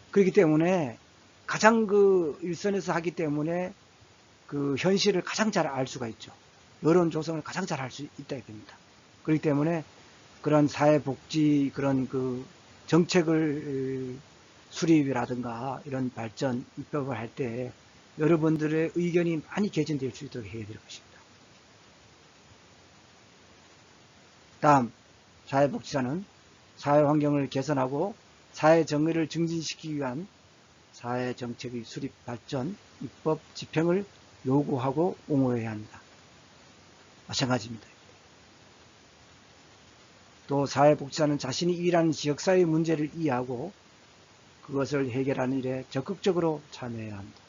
그렇기 때문에 가장 그 일선에서 하기 때문에 그 현실을 가장 잘 알 수가 있죠. 여론 조성을 가장 잘 할 수 있다 이겁니다. 그렇기 때문에 그런 사회복지 그런 그 정책을 수립이라든가 이런 발전 입법을 할 때 여러분들의 의견이 많이 개진될 수 있도록 해야 될 것입니다. 다음, 사회복지사는 사회환경을 개선하고 사회정의를 증진시키기 위한 사회정책의 수립, 발전, 입법, 집행을 요구하고 옹호해야 합니다. 마찬가지입니다. 또 사회복지사는 자신이 일하는 지역사회의 문제를 이해하고 그것을 해결하는 일에 적극적으로 참여해야 합니다.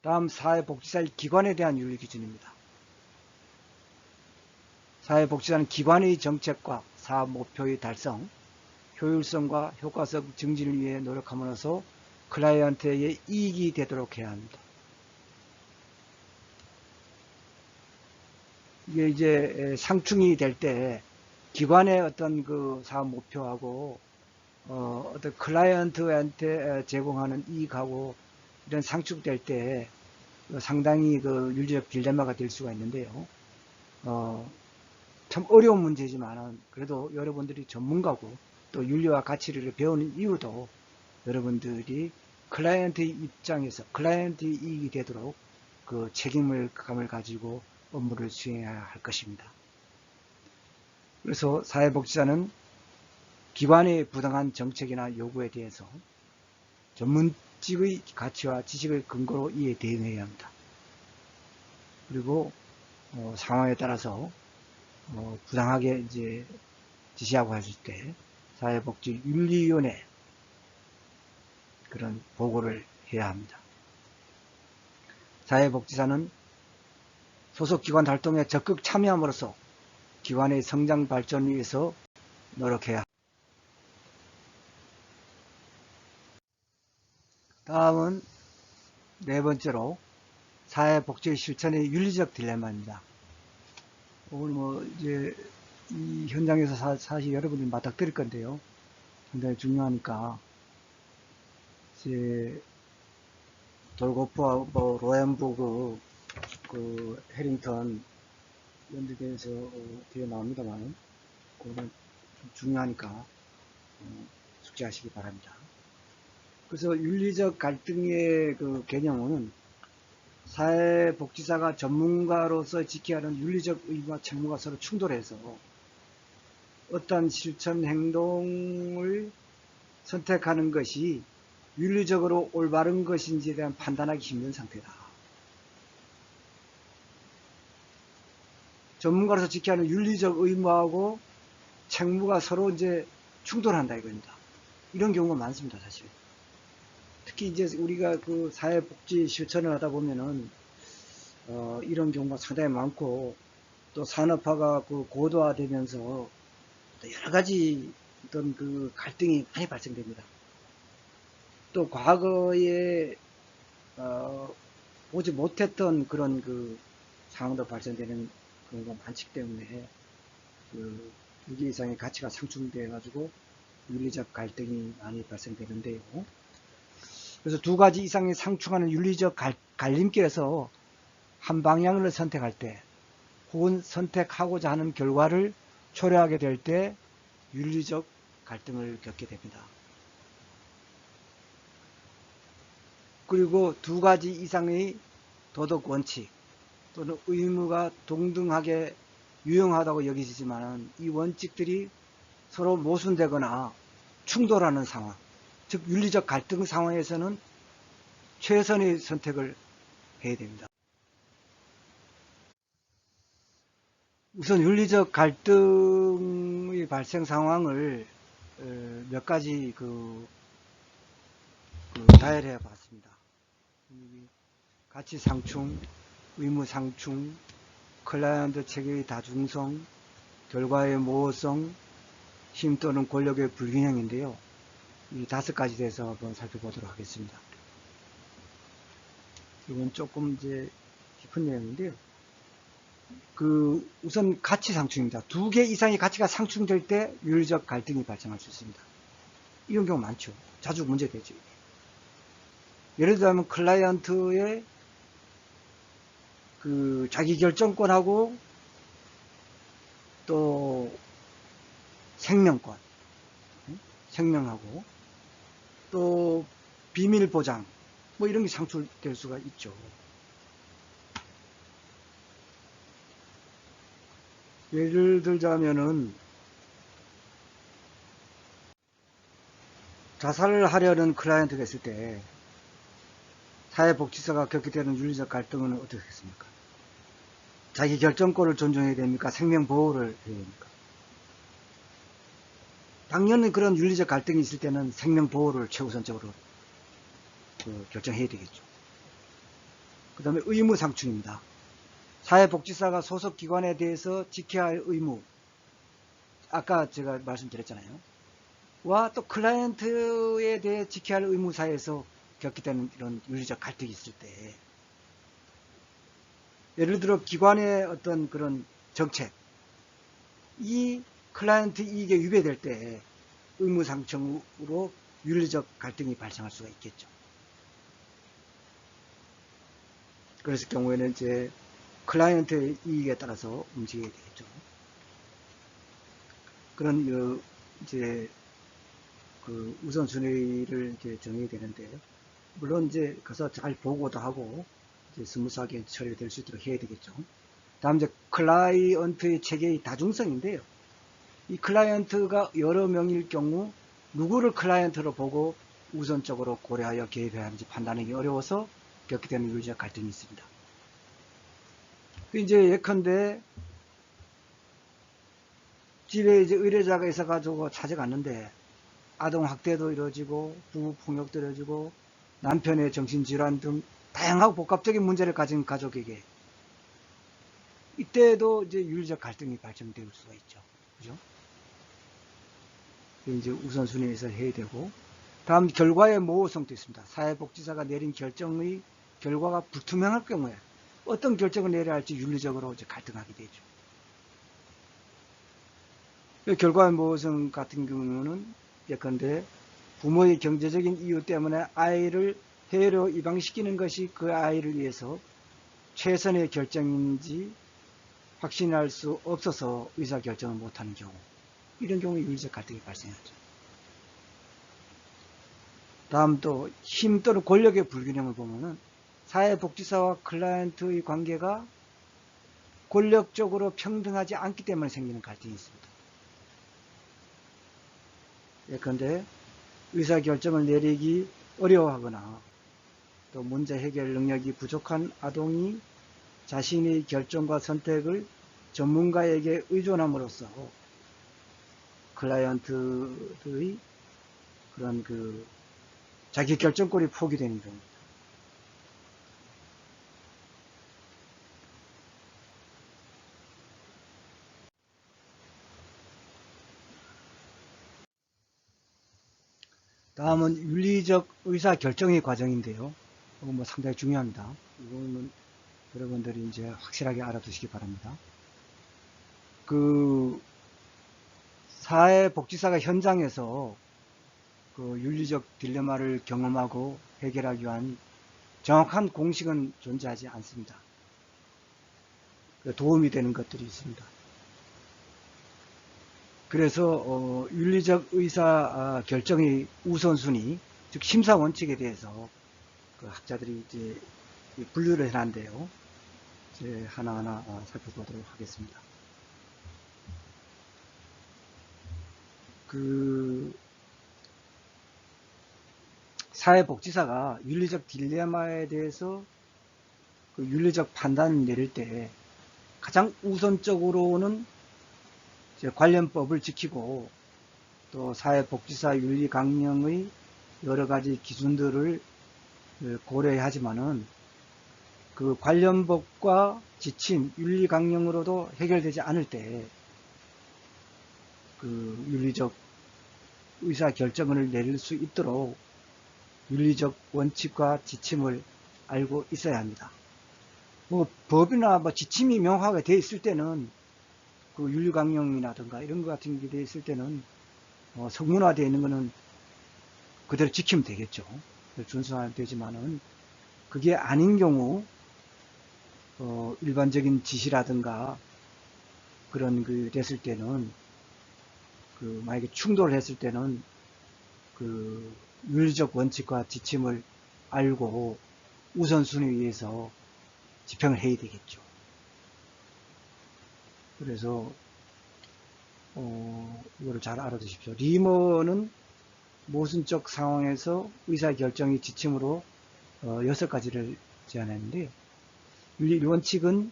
다음, 사회복지사의 기관에 대한 윤리기준입니다. 사회복지사는 기관의 정책과 사업 목표의 달성, 효율성과 효과성 증진을 위해 노력함으로써 클라이언트에게 이익이 되도록 해야 합니다. 이게 이제 상충이 될 때 기관의 어떤 그 사업 목표하고 어떤 클라이언트한테 제공하는 이익하고 이런 상충될 때 상당히 그 윤리적 딜레마가 될 수가 있는데요. 참 어려운 문제지만 그래도 여러분들이 전문가고 또 윤리와 가치를 배우는 이유도 여러분들이 클라이언트의 입장에서 클라이언트의 이익이 되도록 그 책임감을 가지고 업무를 수행해야 할 것입니다. 그래서 사회복지사는 기관의 부당한 정책이나 요구에 대해서 전문직의 가치와 지식을 근거로 이에 대응해야 합니다. 그리고 상황에 따라서 부당하게 이제 지시하고 했을 때 사회복지윤리위원회 그런 보고를 해야 합니다. 사회복지사는 소속기관 활동에 적극 참여함으로써 기관의 성장 발전을 위해서 노력해야 합니다. 다음은 네 번째로 사회복지 실천의 윤리적 딜레마입니다. 오늘 이제 이 현장에서 사실 여러분들이 맞닥뜨릴 건데요. 상당히 중요하니까 이제 돌고프와 로엠부그 그 해링턴 연대에서 뒤에 나옵니다만 그거는 좀 중요하니까 숙지하시기 바랍니다. 그래서 윤리적 갈등의 그 개념은 사회복지사가 전문가로서 지켜야 하는 윤리적 의무와 책무가 서로 충돌해서 어떤 실천 행동을 선택하는 것이 윤리적으로 올바른 것인지에 대한 판단하기 힘든 상태다. 전문가로서 지켜야 하는 윤리적 의무하고 책무가 서로 이제 충돌한다 이겁니다. 이런 경우가 많습니다, 사실. 특히 이제 우리가 그 사회복지 실천을 하다 보면은 이런 경우가 상당히 많고 또 산업화가 그 고도화되면서 또 여러 가지 어떤 그 갈등이 많이 발생됩니다. 또 과거에 보지 못했던 그런 그 상황도 발생되는 경우가 많기 때문에 그 2개 이상의 가치가 상충돼 가지고 윤리적 갈등이 많이 발생되는데요. 그래서 두 가지 이상의 상충하는 윤리적 갈림길에서 한 방향을 선택할 때 혹은 선택하고자 하는 결과를 초래하게 될 때 윤리적 갈등을 겪게 됩니다. 그리고 두 가지 이상의 도덕 원칙 또는 의무가 동등하게 유용하다고 여기지만 이 원칙들이 서로 모순되거나 충돌하는 상황, 즉 윤리적 갈등 상황에서는 최선의 선택을 해야 됩니다. 우선 윤리적 갈등의 발생 상황을 몇 가지 다혈해 봤습니다. 가치 상충, 의무 상충, 클라이언트 체계의 다중성, 결과의 모호성, 힘 또는 권력의 불균형인데요. 이 5가지 대해서 한번 살펴보도록 하겠습니다. 이건 조금 이제 깊은 내용인데요. 우선 가치 상충입니다. 2개 이상의 가치가 상충될 때 윤리적 갈등이 발생할 수 있습니다. 이런 경우 많죠. 자주 문제되죠. 예를 들자면 클라이언트의 자기 결정권하고 또 생명권, 생명하고 또 비밀 보장 뭐 이런 게 창출될 수가 있죠. 예를 들자면은 자살을 하려는 클라이언트가 있을 때 사회복지사가 겪게 되는 윤리적 갈등은 어떻게 하겠습니까? 자기 결정권을 존중해야 됩니까? 생명보호를 해야 됩니까? 당연히 그런 윤리적 갈등이 있을 때는 생명보호를 최우선적으로 결정해야 되겠죠. 그 다음에 의무상충입니다. 사회복지사가 소속기관에 대해서 지켜야 할 의무, 아까 제가 말씀드렸잖아요. 와 또 클라이언트에 대해 지켜야 할 의무 사이에서 겪게 되는 이런 윤리적 갈등이 있을 때, 예를 들어 기관의 어떤 그런 정책, 이 클라이언트 이익에 위배될 때 의무상충으로 윤리적 갈등이 발생할 수가 있겠죠. 그랬을 경우에는 이제 클라이언트의 이익에 따라서 움직여야 되겠죠. 그런 이제 그 우선순위를 이제 정해야 되는데, 물론 이제 가서 잘 보고도 하고 이제 스무스하게 처리될 수 있도록 해야 되겠죠. 다음 이제 클라이언트의 체계의 다중성인데요. 이 클라이언트가 여러 명일 경우 누구를 클라이언트로 보고 우선적으로 고려하여 개입해야 하는지 판단하기 어려워서 겪게 되는 윤리적 갈등이 있습니다. 이제 예컨대 집에 이제 의뢰자가 있어가지고 찾아갔는데 아동 학대도 이루어지고 부부 폭력도 이루어지고 남편의 정신질환 등 다양하고 복합적인 문제를 가진 가족에게 이때도 이제 윤리적 갈등이 발생될 수가 있죠. 그죠? 이제 우선순위에서 해야 되고, 다음 결과의 모호성도 있습니다. 사회복지사가 내린 결정의 결과가 불투명할 경우에 어떤 결정을 내려야 할지 윤리적으로 이제 갈등하게 되죠. 결과의 모호성 같은 경우는 예컨대 부모의 경제적인 이유 때문에 아이를 해외로 이방시키는 것이 그 아이를 위해서 최선의 결정인지 확신할 수 없어서 의사결정을 못하는 경우, 이런 경우에 윤리적 갈등이 발생하죠. 다음 또 힘 또는 권력의 불균형을 보면은 사회복지사와 클라이언트의 관계가 권력적으로 평등하지 않기 때문에 생기는 갈등이 있습니다. 예컨대 의사결정을 내리기 어려워하거나 또 문제 해결 능력이 부족한 아동이 자신의 결정과 선택을 전문가에게 의존함으로써 클라이언트의 그런 자기 결정권이 포기되는 경우입니다. 다음은 윤리적 의사결정의 과정인데요. 이건 뭐 상당히 중요합니다. 이거는 여러분들이 이제 확실하게 알아두시기 바랍니다. 사회복지사가 현장에서 윤리적 딜레마를 경험하고 해결하기 위한 정확한 공식은 존재하지 않습니다. 도움이 되는 것들이 있습니다. 그래서 윤리적 의사 결정의 우선순위, 즉 심사 원칙에 대해서 학자들이 이제 분류를 해놨는데요. 이제 하나하나 살펴보도록 하겠습니다. 사회복지사가 윤리적 딜레마에 대해서 윤리적 판단을 내릴 때 가장 우선적으로는 관련법을 지키고 또 사회복지사 윤리 강령의 여러 가지 기준들을 고려해야 하지만은 그 관련법과 지침 윤리 강령으로도 해결되지 않을 때 윤리적 의사 결정을 내릴 수 있도록 윤리적 원칙과 지침을 알고 있어야 합니다. 뭐 법이나 뭐 지침이 명확하게 되어 있을 때는 윤리강령이라든가 이런 것 같은 게 되어 있을 때는 성문화되어 있는 거는 그대로 지키면 되겠죠. 준수하면 되지만은 그게 아닌 경우 일반적인 지시라든가 그런 됐을 때는 만약에 충돌을 했을 때는 윤리적 원칙과 지침을 알고 우선순위에 의해서 집행을 해야 되겠죠. 그래서 이거를 잘 알아두십시오. 리머는 모순적 상황에서 의사결정이 지침으로 6가지를 제안했는데, 윤리 원칙은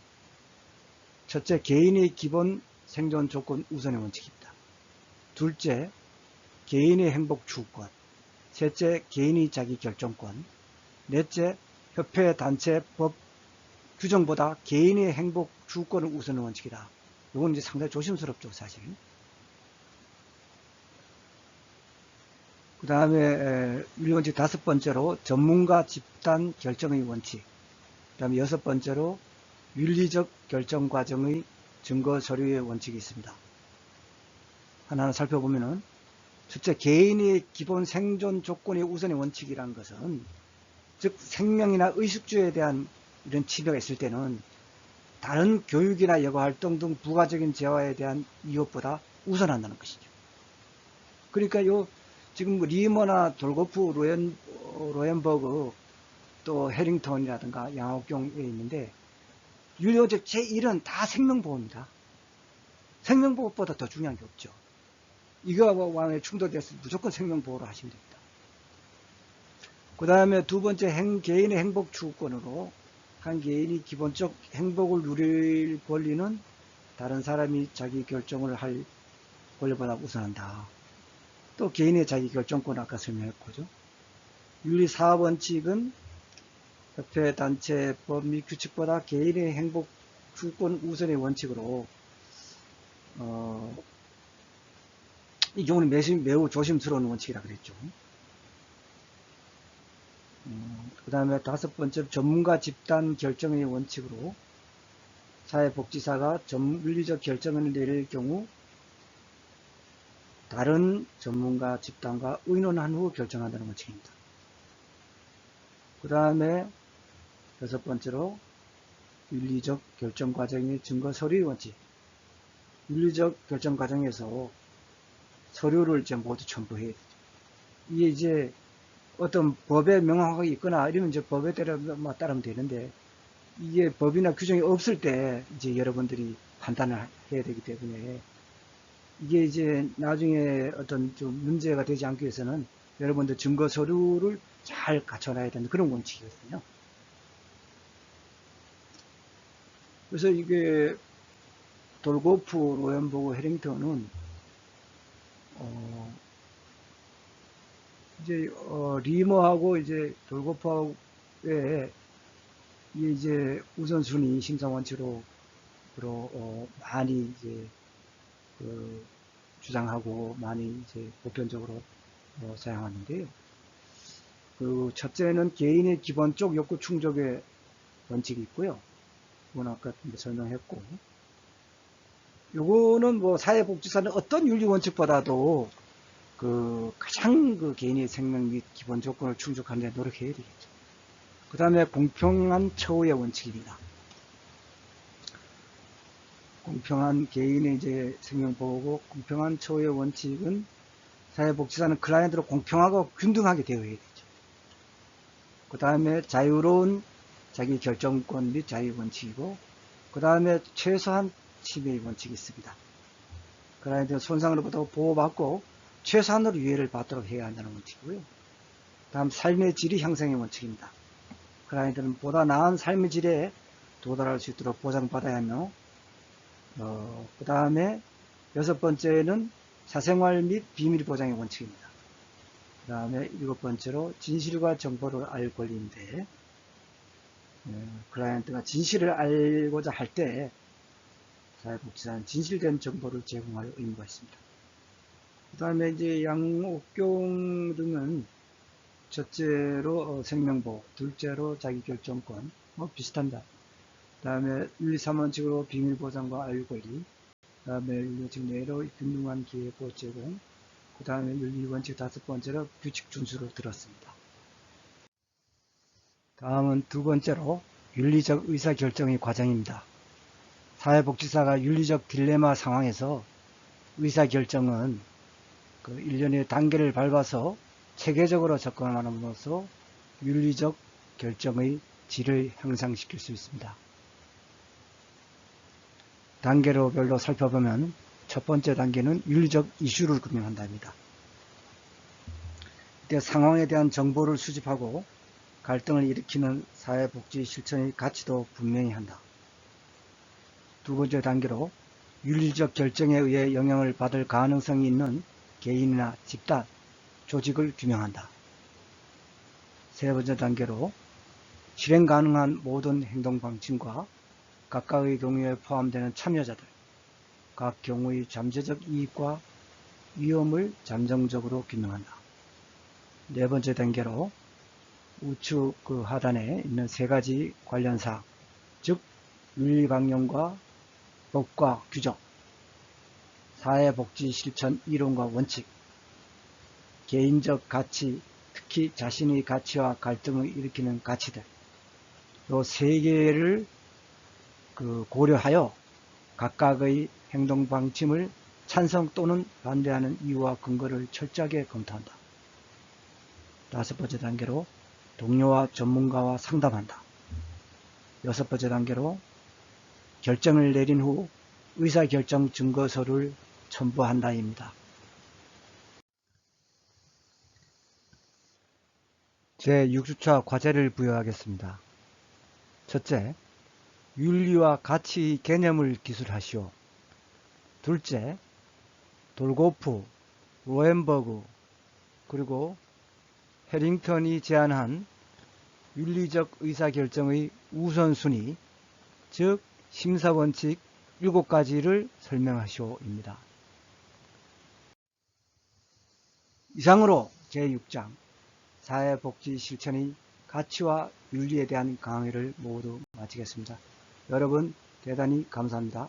첫째, 개인의 기본 생존 조건 우선의 원칙입니다. 둘째, 개인의 행복 추구권. 셋째, 개인의 자기 결정권. 넷째, 협회, 단체, 법 규정보다 개인의 행복 추구권을 우선의 원칙이다. 이건 이제 상당히 조심스럽죠, 사실. 그 다음에 윤리원칙 5번째로 전문가 집단 결정의 원칙. 그 다음에 6번째로 윤리적 결정 과정의 증거 서류의 원칙이 있습니다. 하나하나 살펴보면은, 첫째, 개인의 기본 생존 조건의 우선의 원칙이라는 것은, 즉 생명이나 의식주에 대한 이런 침해가 있을 때는 다른 교육이나 여가활동 등 부가적인 재화에 대한 위협보다 우선한다는 것이죠. 그러니까 지금 리머나 돌고프, 로엔버그, 또 해링턴이라든가 양옥경에 있는데, 윤리원칙 제1은 다 생명보호입니다. 생명보호보다 더 중요한 게 없죠. 이거와 충돌됐을 때 무조건 생명보호로 하시면 됩니다. 그 다음에 두 번째, 개인의 행복 추구권으로 한 개인이 기본적 행복을 누릴 권리는 다른 사람이 자기 결정을 할 권리보다 우선한다. 또 개인의 자기 결정권 아까 설명했고죠. 윤리 사원칙은 협회, 단체, 법 및 규칙보다 개인의 행복 추구권 우선의 원칙으로 이 경우는 매우 조심스러운 원칙이라 그랬죠. 그 다음에 5번째, 전문가 집단 결정의 원칙으로 사회복지사가 윤리적 결정을 내릴 경우 다른 전문가 집단과 의논한 후 결정한다는 원칙입니다. 그 다음에 6번째로 윤리적 결정 과정의 증거 서류의 원칙. 윤리적 결정 과정에서 서류를 이제 모두 첨부해야 되죠. 이게 이제 어떤 법에 명확하게 있거나 이러면 이제 법에 따르면 되는데, 이게 법이나 규정이 없을 때 이제 여러분들이 판단을 해야 되기 때문에, 이게 이제 나중에 어떤 좀 문제가 되지 않기 위해서는 여러분들 증거 서류를 잘 갖춰놔야 되는 그런 원칙이거든요. 그래서 이게 돌고프, 로엔버그, 해링턴은 이제 리머하고 이제 돌고프하고 외에 이제 우선순위 심사 원칙으로 많이 이제 주장하고 많이 이제 보편적으로 사용하는데요. 첫째는 개인의 기본적 욕구 충족의 원칙이 있고요. 이건 아까 설명했고, 요거는 사회복지사는 어떤 윤리 원칙보다도 가장 개인의 생명 및 기본 조건을 충족하는 데 노력해야 되겠죠. 그 다음에 공평한 처우의 원칙입니다. 공평한 개인의 이제 생명 보호고, 공평한 처우의 원칙은 사회복지사는 클라이언트로 공평하고 균등하게 대우해야 되죠. 그 다음에 자유로운 자기 결정권 및 자유 원칙이고, 그 다음에 최소한 침해의 원칙이 있습니다. 클라이언트는 손상으로부터 보호받고 최소한으로 유해를 받도록 해야 한다는 원칙이고요. 다음 삶의 질이 향상의 원칙입니다. 클라이언트는 보다 나은 삶의 질에 도달할 수 있도록 보장받아야 하며, 그 다음에 6번째는 사생활 및 비밀 보장의 원칙입니다. 그 다음에 7번째로 진실과 정보를 알 권리인데, 클라이언트가 진실을 알고자 할 때 사회복지사는 진실된 정보를 제공할 의무가 있습니다. 그 다음에 이제 양옥경 등은 첫째로 생명보호, 둘째로 자기결정권, 비슷합니다. 그 다음에 윤리 3원칙으로 비밀보장과 알권리, 그 다음에 윤리원칙 내로 균등한 기회보 제공, 그 다음에 윤리원칙 5번째로 규칙 준수를 들었습니다. 다음은 두 번째로 윤리적 의사결정의 과정입니다. 사회복지사가 윤리적 딜레마 상황에서 의사결정은 일련의 단계를 밟아서 체계적으로 접근함으로써 윤리적 결정의 질을 향상시킬 수 있습니다. 단계별로 살펴보면 첫 번째 단계는 윤리적 이슈를 규명한다입니다. 이때 상황에 대한 정보를 수집하고 갈등을 일으키는 사회복지 실천의 가치도 분명히 한다. 두 번째 단계로 윤리적 결정에 의해 영향을 받을 가능성이 있는 개인이나 집단, 조직을 규명한다. 세 번째 단계로 실행 가능한 모든 행동 방침과 각각의 경우에 포함되는 참여자들, 각 경우의 잠재적 이익과 위험을 잠정적으로 규명한다. 네 번째 단계로 우측 하단에 있는 세 가지 관련 사항, 즉 윤리강령과 법과 규정, 사회복지 실천 이론과 원칙, 개인적 가치, 특히 자신의 가치와 갈등을 일으키는 가치들, 이 세 개를 고려하여 각각의 행동 방침을 찬성 또는 반대하는 이유와 근거를 철저하게 검토한다. 다섯 번째 단계로 동료와 전문가와 상담한다. 여섯 번째 단계로 결정을 내린 후 의사결정 증거서를 첨부한다입니다. 제6주차 과제를 부여하겠습니다. 첫째, 윤리와 가치 개념을 기술하시오. 둘째, 돌고프, 로엔버그, 그리고 해링턴이 제안한 윤리적 의사결정의 우선순위, 즉 심사원칙 7가지를 설명하시오입니다. 이상으로 제6장 사회복지 실천의 가치와 윤리에 대한 강의를 모두 마치겠습니다. 여러분 대단히 감사합니다.